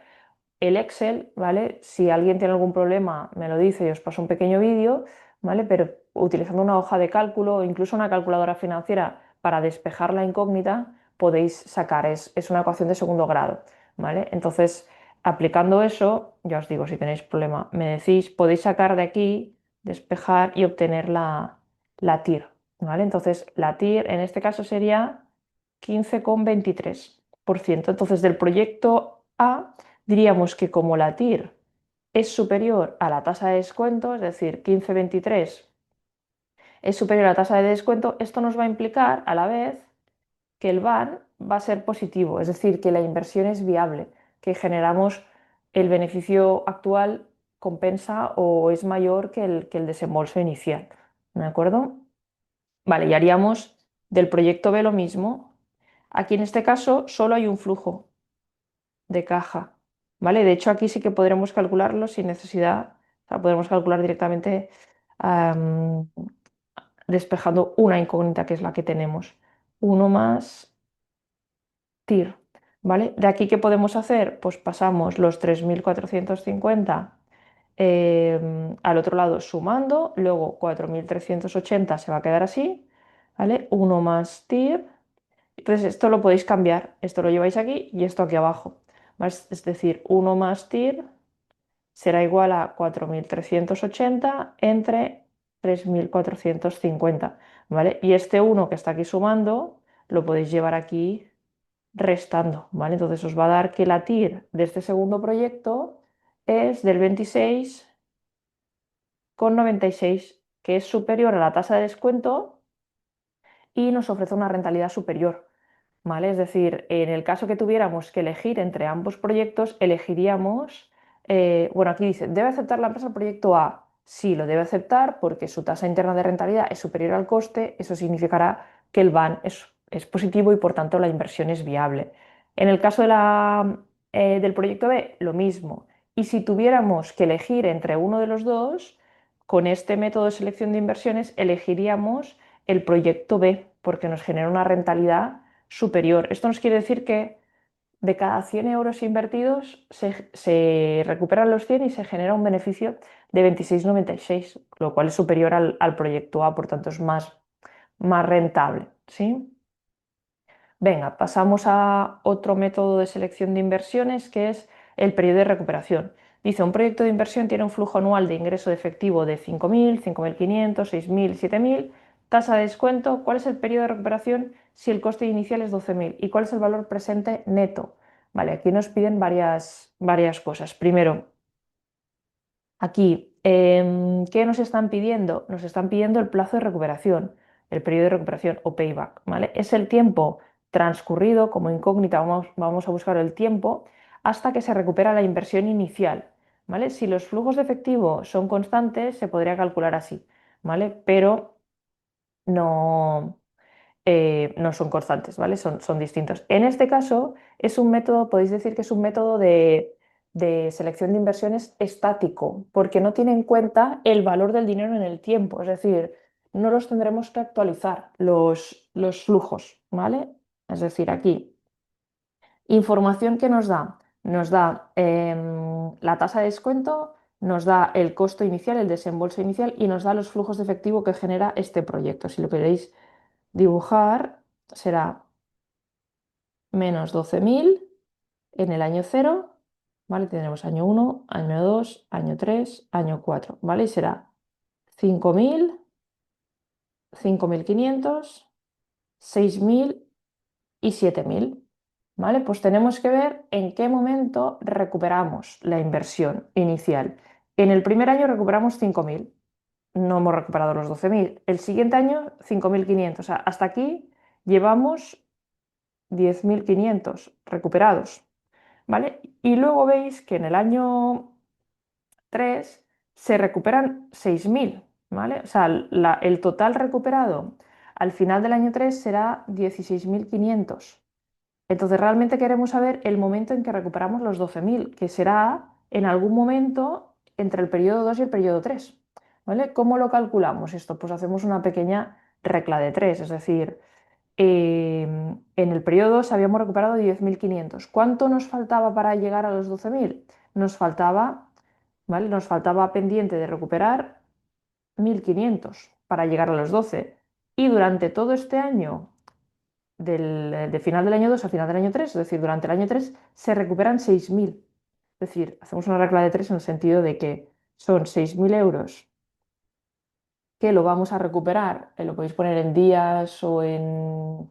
[SPEAKER 1] el Excel, ¿vale? Si alguien tiene algún problema, me lo dice y os paso un pequeño vídeo, ¿vale? Pero utilizando una hoja de cálculo o incluso una calculadora financiera para despejar la incógnita, podéis sacar, es una ecuación de segundo grado, ¿vale? Entonces, aplicando eso, ya os digo, si tenéis problema, me decís, podéis sacar de aquí, despejar y obtener la TIR, ¿vale? Entonces, la TIR en este caso sería 15,23%. Entonces, del proyecto A diríamos que como la TIR es superior a la tasa de descuento, es decir, 15,23 es superior a la tasa de descuento, esto nos va a implicar a la vez que el VAR va a ser positivo, es decir, que la inversión es viable, que generamos el beneficio actual compensa o es mayor que el desembolso inicial. ¿De acuerdo? Vale, y haríamos del proyecto B lo mismo. Aquí en este caso solo hay un flujo de caja, ¿vale? De hecho, aquí sí que podremos calcularlo sin necesidad, o sea, podremos calcular directamente am, despejando una incógnita que es la que tenemos. Uno más TIR, ¿vale? De aquí, ¿qué podemos hacer? Pues pasamos los 3.450 al otro lado sumando, luego 4.380 se va a quedar así, ¿vale? Uno más TIR. Entonces, esto lo podéis cambiar, esto lo lleváis aquí y esto aquí abajo, ¿vale? Es decir, 1 más TIR será igual a 4.380 entre 3.450, ¿vale? Y este 1 que está aquí sumando lo podéis llevar aquí restando, ¿vale? Entonces os va a dar que la TIR de este segundo proyecto es del 26,96, que es superior a la tasa de descuento y nos ofrece una rentabilidad superior, ¿vale? Es decir, en el caso que tuviéramos que elegir entre ambos proyectos, elegiríamos, bueno, aquí dice, ¿debe aceptar la empresa el proyecto A? Sí, lo debe aceptar porque su tasa interna de rentabilidad es superior al coste, eso significará que el VAN es positivo y por tanto la inversión es viable. En el caso del proyecto B, lo mismo. Y si tuviéramos que elegir entre uno de los dos, con este método de selección de inversiones elegiríamos el proyecto B porque nos genera una rentabilidad superior. Esto nos quiere decir que de cada 100 euros invertidos se recuperan los 100 y se genera un beneficio de 26,96, lo cual es superior al proyecto A, por tanto es más rentable, ¿sí? Venga, pasamos a otro método de selección de inversiones que es el periodo de recuperación. Dice, un proyecto de inversión tiene un flujo anual de ingreso de efectivo de 5.000, 5.500, 6.000, 7.000 Tasa de descuento, ¿cuál es el periodo de recuperación si el coste inicial es 12.000? ¿Y cuál es el valor presente neto? Vale, aquí nos piden varias cosas. Primero, aquí, ¿qué nos están pidiendo? Nos están pidiendo el plazo de recuperación, el periodo de recuperación o payback, ¿vale? Es el tiempo transcurrido, como incógnita vamos a buscar el tiempo, hasta que se recupera la inversión inicial, ¿vale? Si los flujos de efectivo son constantes, se podría calcular así, ¿vale? Pero no, no son constantes, ¿vale? Son distintos. En este caso, es un método, podéis decir que es un método de selección de inversiones estático, porque no tiene en cuenta el valor del dinero en el tiempo, es decir, no los tendremos que actualizar los flujos, ¿vale? Es decir, aquí, información que nos da la tasa de descuento, nos da el costo inicial, el desembolso inicial y nos da los flujos de efectivo que genera este proyecto. Si lo queréis dibujar, será menos 12.000 en el año 0, ¿vale? Tendremos año 1, año 2, año 3, año 4, ¿vale? Y será 5.000, 5.500, 6.000 y 7.000, ¿vale? Pues tenemos que ver en qué momento recuperamos la inversión inicial. En el primer año recuperamos 5.000, no hemos recuperado los 12.000. El siguiente año 5.500, o sea, hasta aquí llevamos 10.500 recuperados, ¿vale? Y luego veis que en el año 3 se recuperan 6.000, ¿vale? O sea, el total recuperado al final del año 3 será 16.500. Entonces, realmente queremos saber el momento en que recuperamos los 12.000, que será en algún momento entre el periodo 2 y el periodo 3, ¿vale? ¿Cómo lo calculamos esto? Pues hacemos una pequeña regla de 3, es decir, en el periodo 2 habíamos recuperado 10.500. ¿Cuánto nos faltaba para llegar a los 12.000? Nos faltaba, ¿vale? Nos faltaba pendiente de recuperar 1.500 para llegar a los 12. Y durante todo este año, de final del año 2 a final del año 3, es decir, durante el año 3, se recuperan 6.000. Es decir, hacemos una regla de 3 en el sentido de que son 6.000 euros que lo vamos a recuperar, lo podéis poner en días o en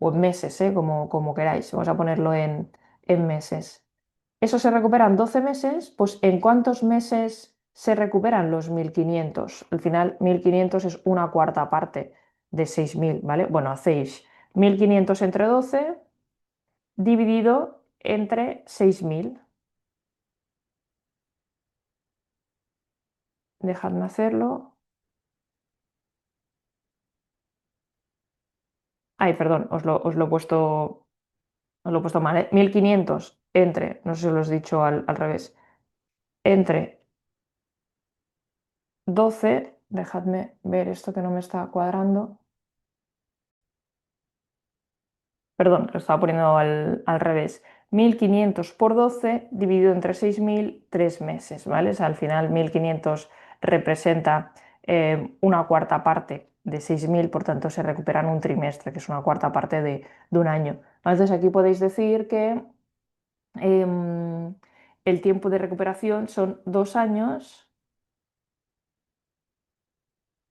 [SPEAKER 1] meses, como queráis. Vamos a ponerlo en meses. Eso se recuperan 12 meses, pues ¿en cuántos meses se recuperan los 1.500? Al final, 1.500 es una cuarta parte de 6.000, ¿vale? Bueno, hacéis 1.500 entre 12 dividido entre 6.000. Dejadme hacerlo. Ay, perdón, os lo he puesto mal, ¿eh? 1.500 entre, no sé si os lo he dicho al revés, entre 12, dejadme ver esto que no me está cuadrando. Perdón, lo estaba poniendo al revés. 1.500 por 12 dividido entre 6.000, 3 meses, ¿vale? O sea, al final 1.500 representa una cuarta parte de 6.000, por tanto se recuperan un trimestre, que es una cuarta parte de un año. Entonces aquí podéis decir que em, el tiempo de recuperación son 2 años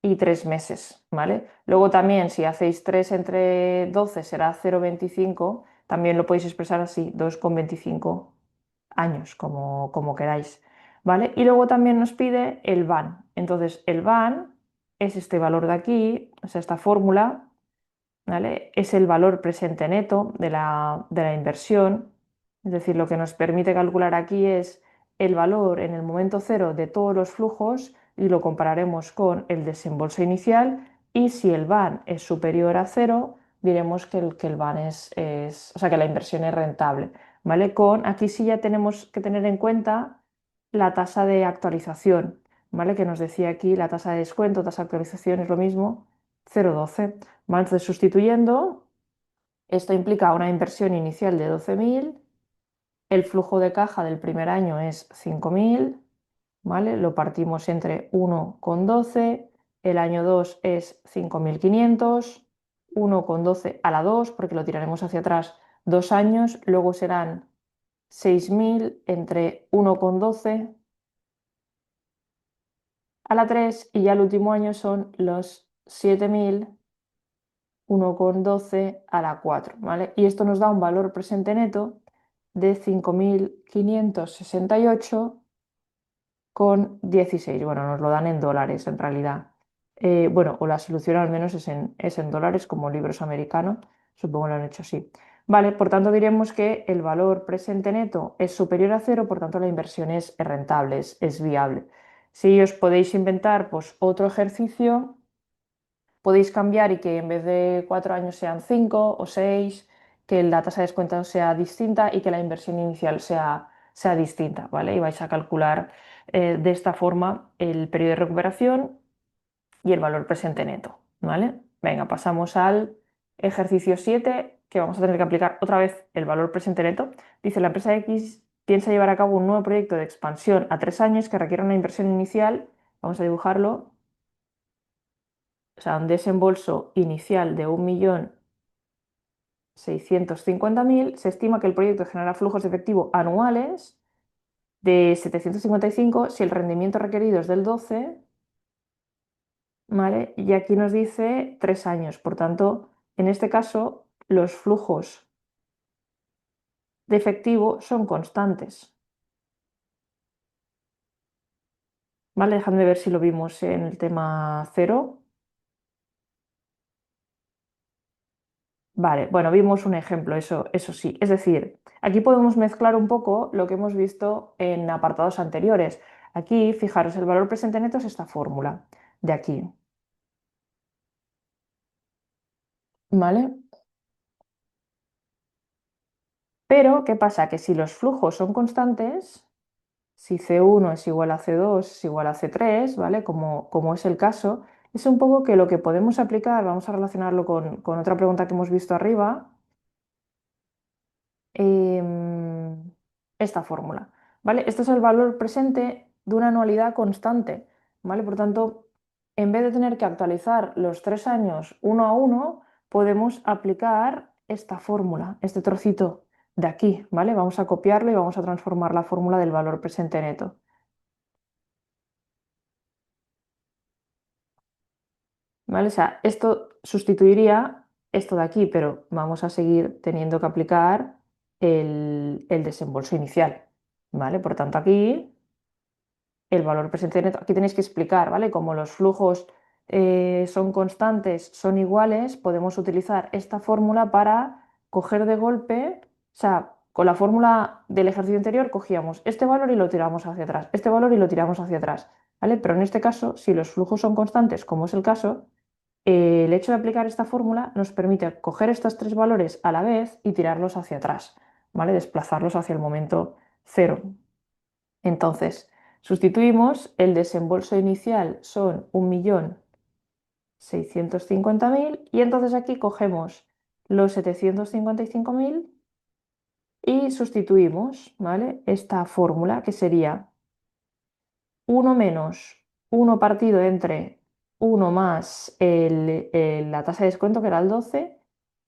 [SPEAKER 1] y 3 meses, ¿vale? Luego también, si hacéis 3 entre 12 será 0,25, también lo podéis expresar así, 2,25 años, como queráis, ¿vale? Y luego también nos pide el VAN. Entonces, el VAN es este valor de aquí, o sea, esta fórmula, ¿vale? Es el valor presente neto de la inversión, es decir, lo que nos permite calcular aquí es el valor en el momento cero de todos los flujos y lo compararemos con el desembolso inicial y si el VAN es superior a cero, diremos que el VAN o sea, que la inversión es rentable, ¿vale? Aquí sí ya tenemos que tener en cuenta la tasa de actualización, ¿vale? Que nos decía aquí la tasa de descuento, tasa de actualización es lo mismo, 0,12. ¿Vale? Entonces, sustituyendo, esto implica una inversión inicial de 12.000, el flujo de caja del primer año es 5.000, ¿vale? Lo partimos entre 1,12, el año 2 es 5.500, 1,12 a la 2, porque lo tiraremos hacia atrás 2 años, luego serán 6.000 entre 1,12 a la 3 y ya el último año son los 7.001,12 a la 4, ¿vale? Y esto nos da un valor presente neto de 5.568,16. Bueno, nos lo dan en dólares en realidad. Bueno, o la solución al menos es en dólares, como libros americanos. Supongo que lo han hecho así. Vale, por tanto diremos que el valor presente neto es superior a cero, por tanto la inversión es rentable, es viable. Si os podéis inventar pues, otro ejercicio, podéis cambiar y que en vez de 4 años sean 5 o 6, que la tasa de descuento sea distinta y que la inversión inicial sea distinta, ¿vale? Y vais a calcular de esta forma el periodo de recuperación y el valor presente neto, ¿vale? Venga, pasamos al ejercicio 7, que vamos a tener que aplicar otra vez el valor presente neto. Dice, la empresa X piensa llevar a cabo un nuevo proyecto de expansión a 3 años que requiere una inversión inicial, vamos a dibujarlo, o sea, un desembolso inicial de 1.650.000, se estima que el proyecto genera flujos de efectivo anuales de 755 si el rendimiento requerido es del 12, ¿vale? Y aquí nos dice 3 años. Por tanto, en este caso, los flujos de efectivo son constantes, ¿vale? Dejadme ver si lo vimos en el tema cero. Vale, bueno, vimos un ejemplo, eso sí. Es decir, aquí podemos mezclar un poco lo que hemos visto en apartados anteriores. Aquí, fijaros, el valor presente neto es esta fórmula de aquí, ¿vale? Pero, ¿qué pasa? Que si los flujos son constantes, si C1 es igual a C2 es igual a C3, ¿vale? Como es el caso, es un poco que lo que podemos aplicar, vamos a relacionarlo con otra pregunta que hemos visto arriba, em, esta fórmula, ¿vale? Este es el valor presente de una anualidad constante, ¿vale? Por tanto, en vez de tener que actualizar los 3 años uno a uno, podemos aplicar esta fórmula, este trocito de aquí, ¿vale? Vamos a copiarlo y vamos a transformar la fórmula del valor presente neto. ¿Vale? O sea, esto sustituiría esto de aquí, pero vamos a seguir teniendo que aplicar el desembolso inicial, ¿vale? Por tanto, aquí el valor presente neto, aquí tenéis que explicar, ¿vale? Como los flujos son constantes, son iguales, podemos utilizar esta fórmula para coger de golpe, o sea, con la fórmula del ejercicio anterior cogíamos este valor y lo tiramos hacia atrás, este valor y lo tiramos hacia atrás, ¿vale? Pero en este caso, si los flujos son constantes, como es el caso, el hecho de aplicar esta fórmula nos permite coger estos tres valores a la vez y tirarlos hacia atrás, ¿vale? Desplazarlos hacia el momento cero. Entonces, sustituimos, el desembolso inicial son 1.650.000 y entonces aquí cogemos los 755.000 y sustituimos, ¿vale? Esta fórmula que sería 1 menos 1 partido entre 1 más la tasa de descuento, que era el 12.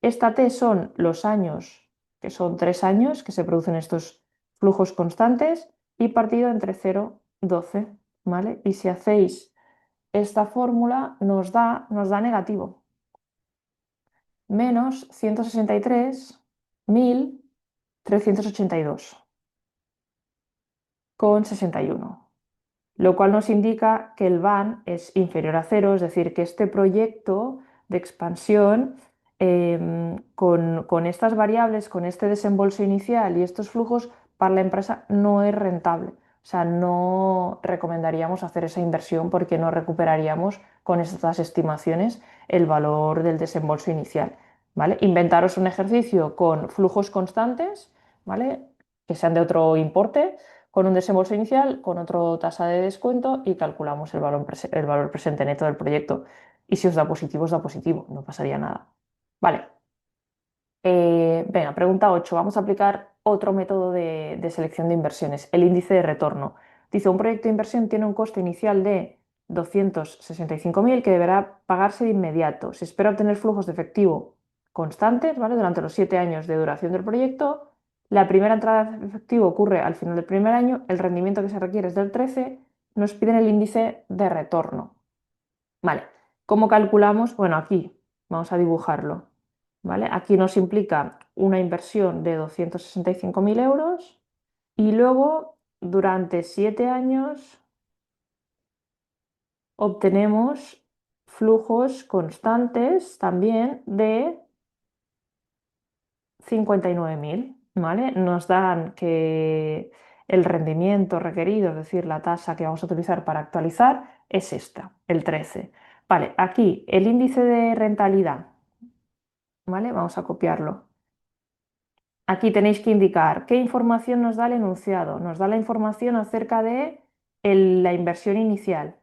[SPEAKER 1] Esta T son los años, que son 3 años, que se producen estos flujos constantes, y partido entre 0 y 12, ¿vale? Y si hacéis esta fórmula, nos da negativo, menos 163.382,61, lo cual nos indica que el VAN es inferior a cero, es decir, que este proyecto de expansión con estas variables, con este desembolso inicial y estos flujos, para la empresa no es rentable. O sea, no recomendaríamos hacer esa inversión porque no recuperaríamos con estas estimaciones el valor del desembolso inicial, ¿vale? Inventaros un ejercicio con flujos constantes, ¿vale? Que sean de otro importe, con un desembolso inicial, con otra tasa de descuento y calculamos el valor presente neto del proyecto. Y si os da positivo, no pasaría nada. Vale. Venga, pregunta 8. Vamos a aplicar otro método de selección de inversiones, el índice de retorno. Dice, un proyecto de inversión tiene un coste inicial de 265.000 que deberá pagarse de inmediato. Se espera obtener flujos de efectivo constantes, ¿vale? Durante los 7 años de duración del proyecto. La primera entrada de efectivo ocurre al final del primer año. El rendimiento que se requiere es del 13. Nos piden el índice de retorno. Vale. ¿Cómo calculamos? Bueno, aquí vamos a dibujarlo, ¿vale? Aquí nos implica una inversión de 265.000 euros y luego durante 7 años obtenemos flujos constantes también de 59.000, ¿vale? Nos dan que el rendimiento requerido, es decir, la tasa que vamos a utilizar para actualizar, es esta, el 13. Vale, aquí el índice de rentabilidad, ¿vale? Vamos a copiarlo. Aquí tenéis que indicar qué información nos da el enunciado. Nos da la información acerca de la inversión inicial,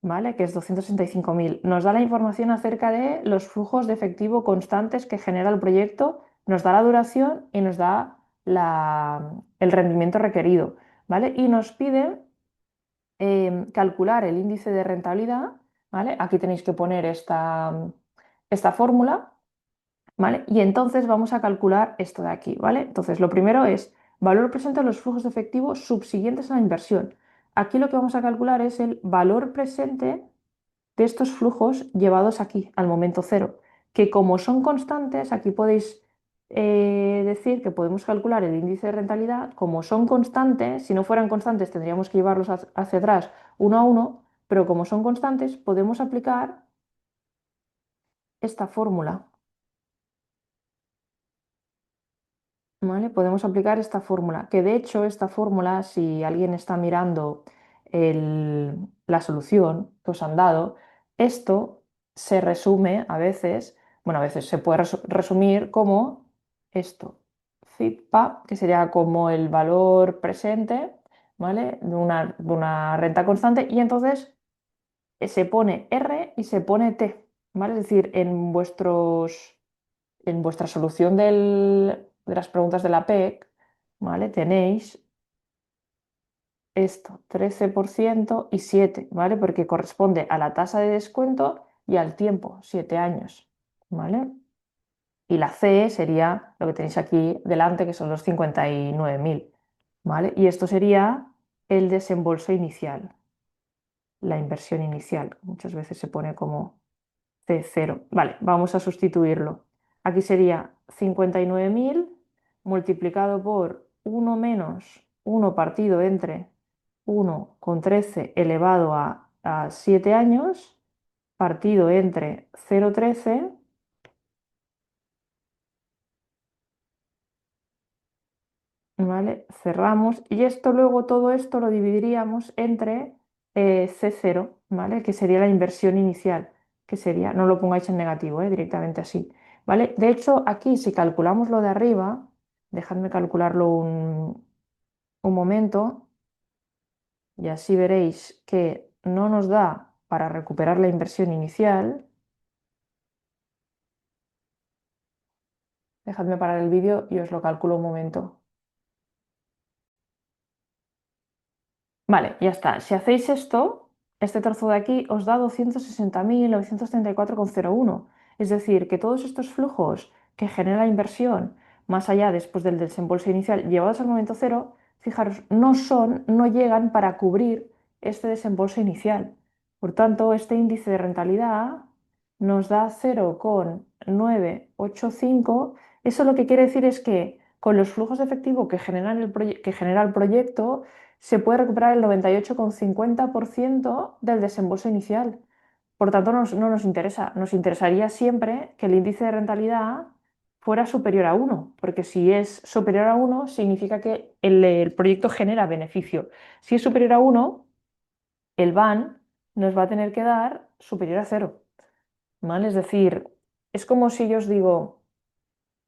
[SPEAKER 1] ¿vale? Que es 265.000. Nos da la información acerca de los flujos de efectivo constantes que genera el proyecto, nos da la duración y nos da el rendimiento requerido, ¿vale? Y nos pide calcular el índice de rentabilidad, ¿vale? Aquí tenéis que poner esta fórmula, ¿vale? Y entonces vamos a calcular esto de aquí, ¿vale? Entonces, lo primero es valor presente de los flujos de efectivo subsiguientes a la inversión. Aquí lo que vamos a calcular es el valor presente de estos flujos llevados aquí, al momento cero, que como son constantes, aquí podéis decir que podemos calcular el índice de rentabilidad, como son constantes, si no fueran constantes tendríamos que llevarlos hacia atrás uno a uno, pero como son constantes podemos aplicar esta fórmula. ¿Vale? Podemos aplicar esta fórmula, que de hecho esta fórmula, si alguien está mirando la solución que os han dado, esto se resume a veces, bueno, a veces se puede resumir como esto, FIPA, que sería como el valor presente, ¿vale? De una renta constante, y entonces se pone R y se pone T, ¿vale? Es decir, en vuestra solución de las preguntas de la PEC, ¿vale? Tenéis esto, 13% y 7, ¿vale? Porque corresponde a la tasa de descuento y al tiempo, 7 años, ¿vale? Y la C sería lo que tenéis aquí delante, que son los 59.000, ¿vale? Y esto sería el desembolso inicial, la inversión inicial. Muchas veces se pone como C0. Vale, vamos a sustituirlo. Aquí sería 59.000 multiplicado por 1 menos 1 partido entre 1,13 elevado a 7 años, partido entre 0,13, ¿vale? Cerramos y esto luego, todo esto lo dividiríamos entre C0, ¿vale? Que sería la inversión inicial, que sería, no lo pongáis en negativo, directamente así, ¿vale? De hecho, aquí si calculamos lo de arriba, dejadme calcularlo un momento y así veréis que no nos da para recuperar la inversión inicial. Dejadme parar el vídeo y os lo calculo un momento. Vale, ya está. Si hacéis esto, este trozo de aquí os da 260.934,01. Es decir, que todos estos flujos que genera la inversión, más allá después del desembolso inicial, llevados al momento cero, fijaros, no llegan para cubrir este desembolso inicial. Por tanto, este índice de rentabilidad nos da 0,985. Eso lo que quiere decir es que con los flujos de efectivo que genera el proyecto, se puede recuperar el 98,50% del desembolso inicial. Por tanto, no nos interesa. Nos interesaría siempre que el índice de rentabilidad fuera superior a 1, porque si es superior a 1 significa que el proyecto genera beneficio. Si es superior a 1, el BAN nos va a tener que dar superior a 0, ¿vale? Es decir, es como si yo os digo,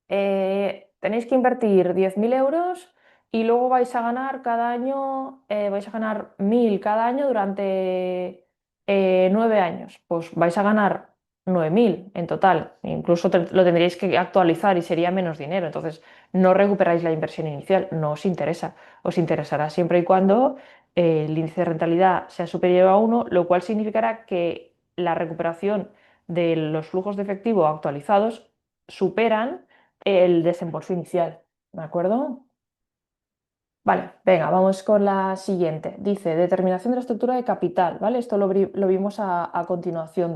[SPEAKER 1] tenéis que invertir 10.000 euros y luego vais a ganar cada año, vais a ganar 1.000 cada año durante 9 años. Pues vais a ganar 9.000 en total. Incluso lo tendríais que actualizar y sería menos dinero. Entonces, no recuperáis la inversión inicial, no os interesa. Os interesará siempre y cuando el índice de rentabilidad sea superior a 1, lo cual significará que la recuperación de los flujos de efectivo actualizados superan el desembolso inicial, ¿de acuerdo? Vale, venga, vamos con la siguiente. Dice, determinación de la estructura de capital, ¿vale? Esto lo vimos a continuación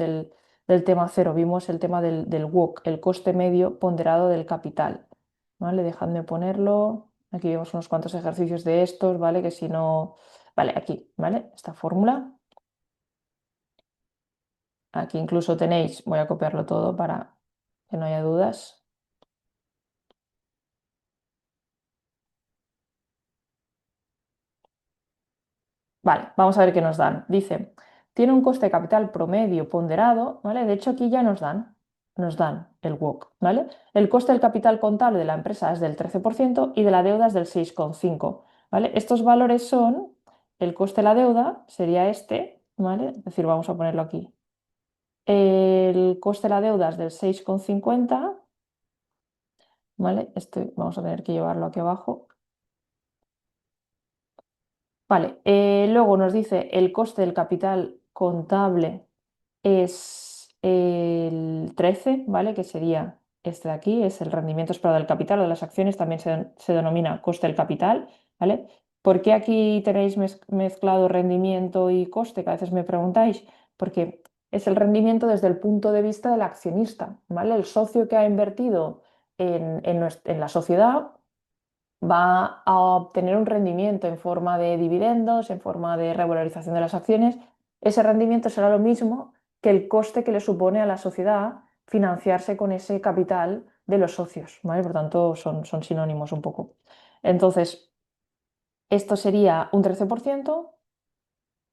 [SPEAKER 1] del tema cero, vimos el tema del WOC, el coste medio ponderado del capital. ¿Vale? Dejadme ponerlo. Aquí vemos unos cuantos ejercicios de estos, ¿vale? Que si no... Vale, aquí, ¿vale? Esta fórmula. Aquí incluso tenéis, voy a copiarlo todo para que no haya dudas. Vale, vamos a ver qué nos dan. Dice, tiene un coste de capital promedio ponderado, ¿vale? De hecho, aquí ya nos dan el WOC, ¿vale? El coste del capital contable de la empresa es del 13% y de la deuda es del 6,5%, ¿vale? Estos valores son, el coste de la deuda sería este, ¿vale? Es decir, vamos a ponerlo aquí. El coste de la deuda es del 6,50, ¿vale? Este vamos a tener que llevarlo aquí abajo. Vale, luego nos dice el coste del capital contable es el 13, ¿vale? Que sería este de aquí, es el rendimiento esperado del capital o de las acciones, también se denomina coste del capital, ¿vale? ¿Por qué aquí tenéis mezclado rendimiento y coste? Que a veces me preguntáis, porque es el rendimiento desde el punto de vista del accionista, ¿vale? El socio que ha invertido en la sociedad va a obtener un rendimiento en forma de dividendos, en forma de revalorización de las acciones. Ese rendimiento será lo mismo que el coste que le supone a la sociedad financiarse con ese capital de los socios, ¿vale? Por tanto, son sinónimos un poco. Entonces, esto sería un 13%.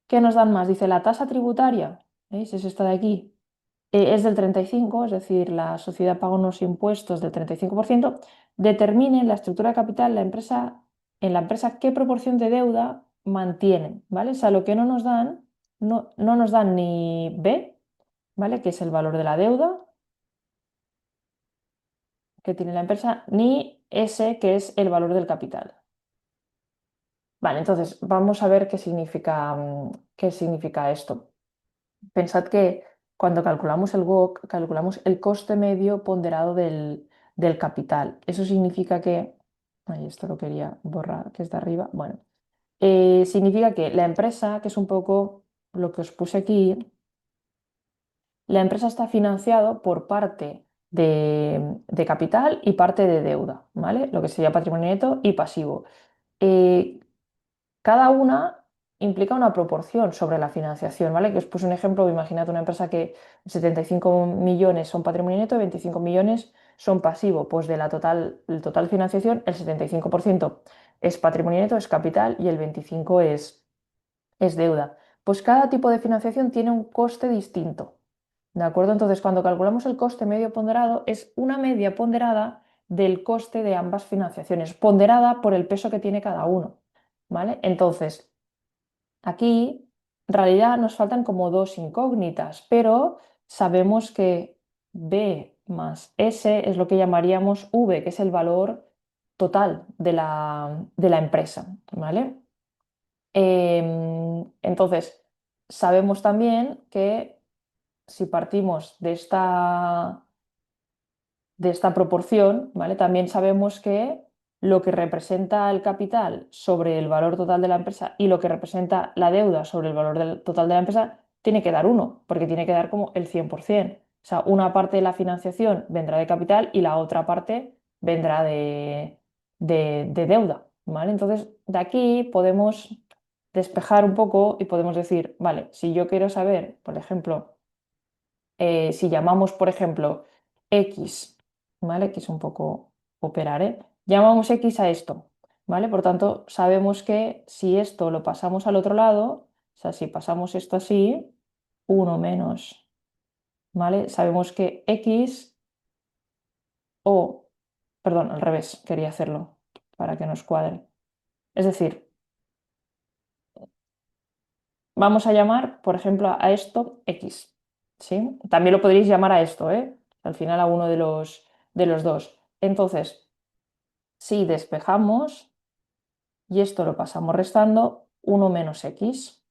[SPEAKER 1] ¿Qué nos dan más? Dice la tasa tributaria, ¿veis? Es esta de aquí, es del 35%, es decir, la sociedad paga unos impuestos del 35%, determine en la estructura de capital en la empresa qué proporción de deuda mantienen, ¿vale? O sea, lo que no nos dan, no nos dan ni B, ¿vale? Que es el valor de la deuda que tiene la empresa, ni S, que es el valor del capital. Vale, entonces vamos a ver qué significa esto. Pensad que cuando calculamos el WOC, calculamos el coste medio ponderado del capital. Eso significa que, ay, esto lo quería borrar, que es de arriba. Bueno, significa que la empresa, que es un poco lo que os puse aquí, la empresa está financiado por parte de capital y parte de deuda, ¿vale? Lo que sería patrimonio neto y pasivo. Eh, Cada una implica una proporción sobre la financiación, ¿vale? Que os puse un ejemplo, imaginad una empresa que 75 millones son patrimonio neto y 25 millones son pasivo, pues de el total financiación, el 75% es patrimonio neto, es capital y el 25% es deuda. Pues cada tipo de financiación tiene un coste distinto, ¿de acuerdo? Entonces, cuando calculamos el coste medio ponderado, es una media ponderada del coste de ambas financiaciones, ponderada por el peso que tiene cada uno, ¿vale? Entonces, aquí, en realidad, nos faltan como dos incógnitas, pero sabemos que B más S es lo que llamaríamos V, que es el valor total de la empresa, ¿vale? Entonces, sabemos también que si partimos de esta proporción, ¿vale? También sabemos que lo que representa el capital sobre el valor total de la empresa y lo que representa la deuda sobre el valor total de la empresa tiene que dar uno, porque tiene que dar como el 100%. O sea, una parte de la financiación vendrá de capital y la otra parte vendrá de deuda, ¿vale? Entonces, de aquí podemos despejar un poco y podemos decir, vale, si yo quiero saber, por ejemplo, si llamamos, por ejemplo, X, ¿vale? Que es un poco operar, ¿eh? Llamamos X a esto, ¿vale? Por tanto, sabemos que si esto lo pasamos al otro lado, o sea, si pasamos esto así, 1 menos, ¿vale? Sabemos que X o, perdón, al revés, quería hacerlo para que nos cuadre. Es decir, vamos a llamar, por ejemplo, a esto X, ¿sí? También lo podréis llamar a esto, ¿eh? Al final a uno de los dos. Entonces, si despejamos y esto lo pasamos restando, 1 menos X.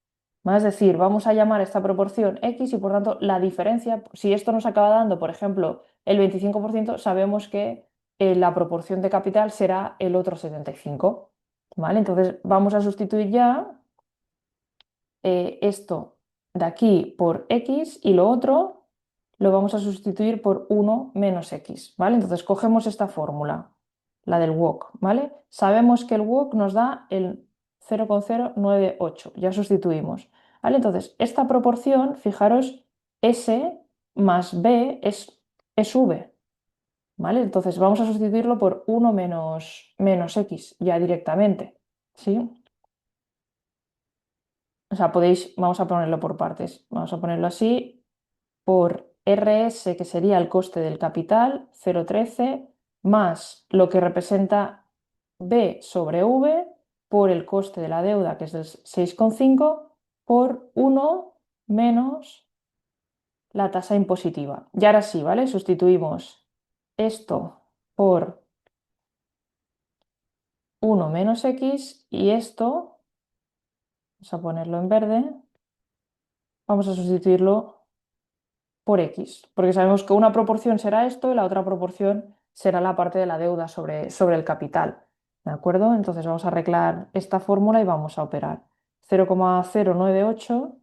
[SPEAKER 1] Es decir, vamos a llamar esta proporción X y por tanto la diferencia, si esto nos acaba dando, por ejemplo, el 25%, sabemos que la proporción de capital será el otro 75%. ¿Vale? Entonces vamos a sustituir ya esto de aquí por X y lo otro lo vamos a sustituir por 1 menos x, ¿vale? Entonces cogemos esta fórmula, la del WOC, ¿vale? Sabemos que el WOC nos da el 0,098, ya sustituimos, ¿vale? Entonces, esta proporción, fijaros, S más B es V, ¿vale? Entonces vamos a sustituirlo por 1 menos x ya directamente, ¿sí? O sea, vamos a ponerlo por partes, vamos a ponerlo así, por RS, que sería el coste del capital, 0,13, más lo que representa B sobre V, por el coste de la deuda, que es del 6,5, por 1 menos la tasa impositiva. Y ahora sí, ¿vale? Sustituimos esto por 1 menos x y esto, vamos a ponerlo en verde, vamos a sustituirlo por x, porque sabemos que una proporción será esto y la otra proporción será la parte de la deuda sobre el capital. ¿De acuerdo? Entonces vamos a arreglar esta fórmula y vamos a operar. 0,098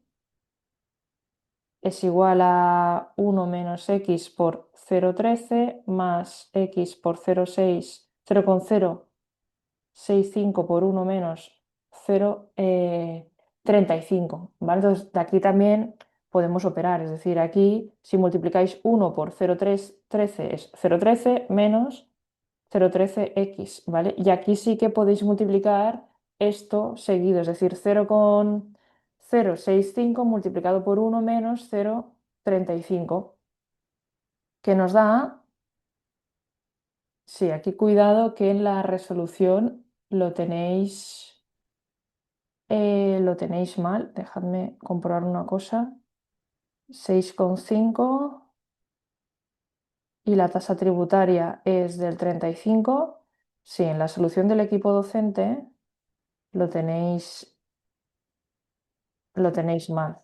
[SPEAKER 1] es igual a 1 menos x por 0,13 más x por 0,065 por 1 menos 0,35, ¿vale? Entonces, de aquí también podemos operar, es decir, aquí si multiplicáis 1 por 0,13 es 0,13 menos 0,13x, ¿vale? Y aquí sí que podéis multiplicar esto seguido, es decir, 0,065 multiplicado por 1 menos 0,35, que nos da, sí, aquí cuidado que en la resolución lo tenéis mal, dejadme comprobar una cosa, 6,5 y la tasa tributaria es del 35. Sí, en la solución del equipo docente lo tenéis, lo tenéis mal.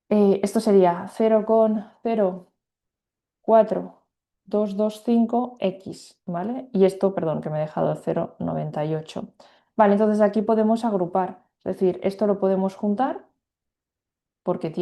[SPEAKER 1] Esto sería 0,04225x, ¿vale? Y esto, perdón, que me he dejado 0,98. Vale, entonces aquí podemos agrupar, es decir, esto lo podemos juntar porque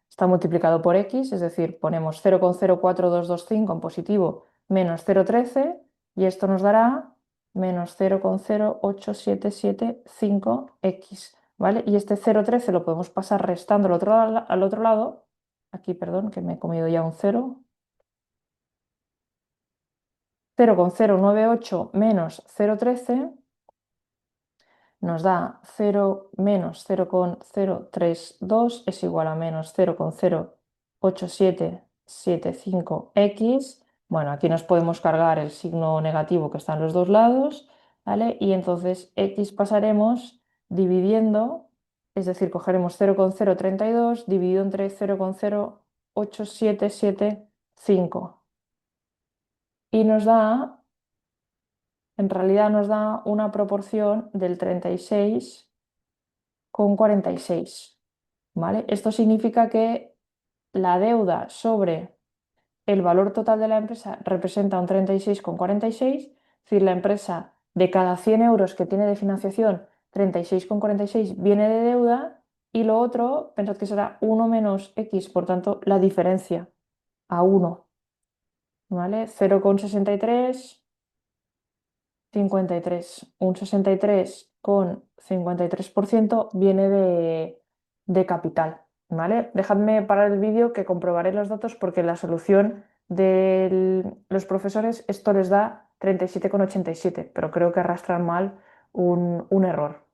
[SPEAKER 1] está multiplicado por x, es decir, ponemos 0,04225 en positivo menos 0,13 y esto nos dará menos 0,08775x, ¿vale? Y este 0,13 lo podemos pasar restando al otro lado, aquí, perdón, que me he comido ya un 0, 0,098 menos 0,13 nos da 0 menos 0,032 es igual a menos 0,08775x. Bueno, aquí nos podemos cargar el signo negativo que está en los dos lados, ¿vale? Y entonces x pasaremos dividiendo, es decir, cogeremos 0,032 dividido entre 0,08775 y en realidad nos da una proporción del 36,46, ¿vale? Esto significa que la deuda sobre el valor total de la empresa representa un 36,46, es decir, la empresa de cada 100 euros que tiene de financiación, 36,46 viene de deuda y lo otro, pensad que será 1 menos x, por tanto, la diferencia a 1, ¿vale? 0,63. 53, un 63,53% viene de capital, ¿vale? Dejadme parar el vídeo que comprobaré los datos porque la solución de los profesores esto les da 37,87, pero creo que arrastran mal un error.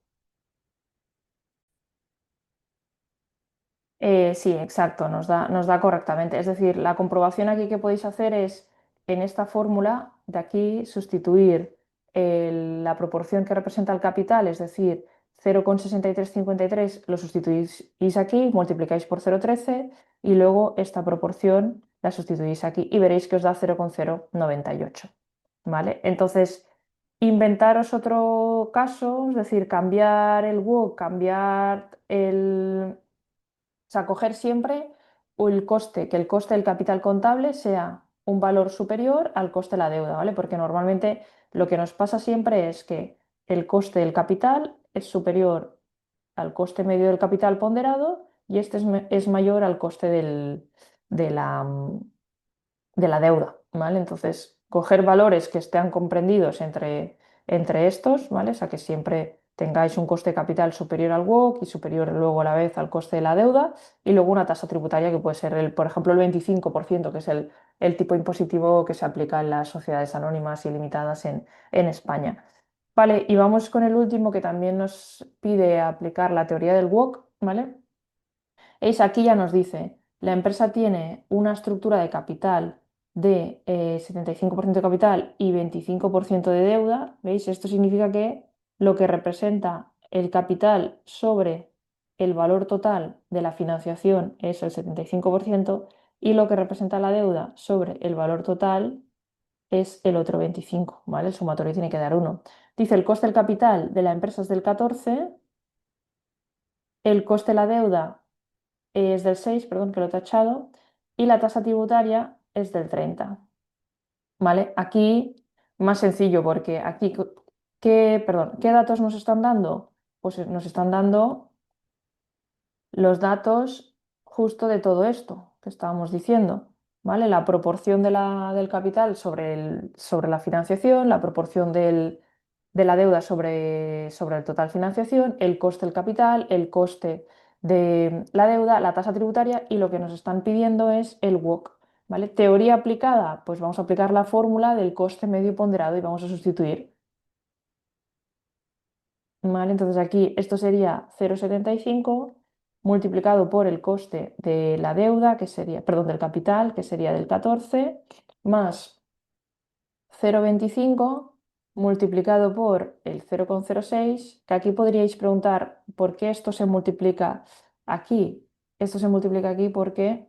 [SPEAKER 1] Sí, exacto, nos da correctamente. Es decir, la comprobación aquí que podéis hacer es en esta fórmula de aquí sustituir la proporción que representa el capital, es decir, 0,6353 lo sustituís aquí, multiplicáis por 0,13 y luego esta proporción la sustituís aquí y veréis que os da 0,098. ¿Vale? Entonces, inventaros otro caso, es decir, cambiar el WOC, cambiar o sea, coger siempre que el coste del capital contable sea un valor superior al coste de la deuda, ¿vale? Porque normalmente lo que nos pasa siempre es que el coste del capital es superior al coste medio del capital ponderado y este es mayor al coste de de la deuda, ¿vale? Entonces, coger valores que estén comprendidos entre estos, ¿vale? O sea, que siempre tengáis un coste de capital superior al WOC y superior luego a la vez al coste de la deuda, y luego una tasa tributaria que puede ser, por ejemplo, el 25%, que es el tipo impositivo que se aplica en las sociedades anónimas y limitadas en España. Vale, y vamos con el último que también nos pide aplicar la teoría del WOC, ¿vale? ¿Veis? Aquí ya nos dice, la empresa tiene una estructura de capital de 75% de capital y 25% de deuda. ¿Veis? Esto significa que lo que representa el capital sobre el valor total de la financiación es el 75% y lo que representa la deuda sobre el valor total es el otro 25%, ¿vale? El sumatorio tiene que dar 1. Dice, el coste del capital de la empresa es del 14, el coste de la deuda es del 6, perdón, que lo he tachado, y la tasa tributaria es del 30. ¿Vale? Aquí más sencillo porque aquí, ¿qué datos nos están dando? Pues nos están dando los datos justo de todo esto que estábamos diciendo, ¿vale? La proporción del capital sobre la financiación, la proporción de la deuda sobre el total financiación, el coste del capital, el coste de la deuda, la tasa tributaria y lo que nos están pidiendo es el WOC, ¿vale? Teoría aplicada, pues vamos a aplicar la fórmula del coste medio ponderado y vamos a sustituir. ¿Vale? Entonces aquí esto sería 0,75 multiplicado por el coste de la deuda, que sería, perdón, del capital, que sería del 14, más 0,25 multiplicado por el 0,06, que aquí podríais preguntar por qué esto se multiplica aquí. Esto se multiplica aquí porque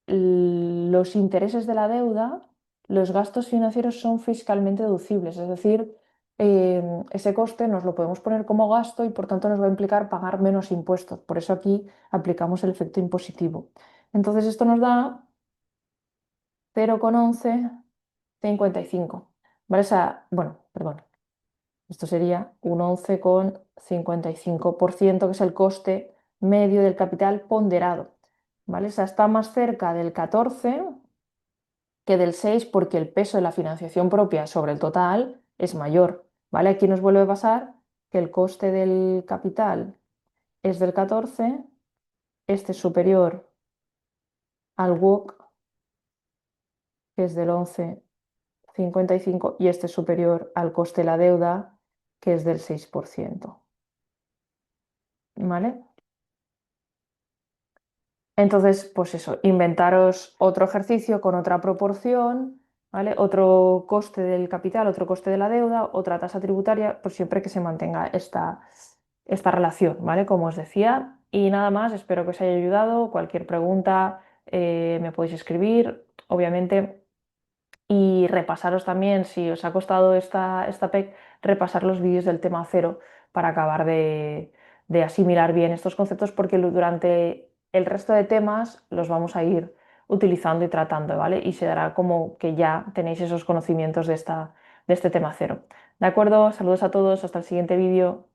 [SPEAKER 1] los intereses de la deuda, los gastos financieros son fiscalmente deducibles, es decir, ese coste nos lo podemos poner como gasto y por tanto nos va a implicar pagar menos impuestos. Por eso aquí aplicamos el efecto impositivo. Entonces esto nos da 0,1155. ¿Vale? Bueno, perdón, esto sería un 11,55%, que es el coste medio del capital ponderado. ¿Vale? O sea, está más cerca del 14 que del 6 porque el peso de la financiación propia sobre el total es mayor, ¿vale? Aquí nos vuelve a pasar que el coste del capital es del 14, este es superior al WOC, que es del 11,55, y este es superior al coste de la deuda, que es del 6%, ¿vale? Entonces, pues eso, inventaros otro ejercicio con otra proporción, ¿vale? Otro coste del capital, otro coste de la deuda, otra tasa tributaria, pues siempre que se mantenga esta relación, ¿vale? Como os decía. Y nada más, espero que os haya ayudado. Cualquier pregunta me podéis escribir, obviamente. Y repasaros también, si os ha costado esta PEC, repasar los vídeos del tema cero para acabar de asimilar bien estos conceptos, porque durante el resto de temas los vamos a ir utilizando y tratando, ¿vale? Y se dará como que ya tenéis esos conocimientos de este tema cero. ¿De acuerdo? Saludos a todos, hasta el siguiente vídeo.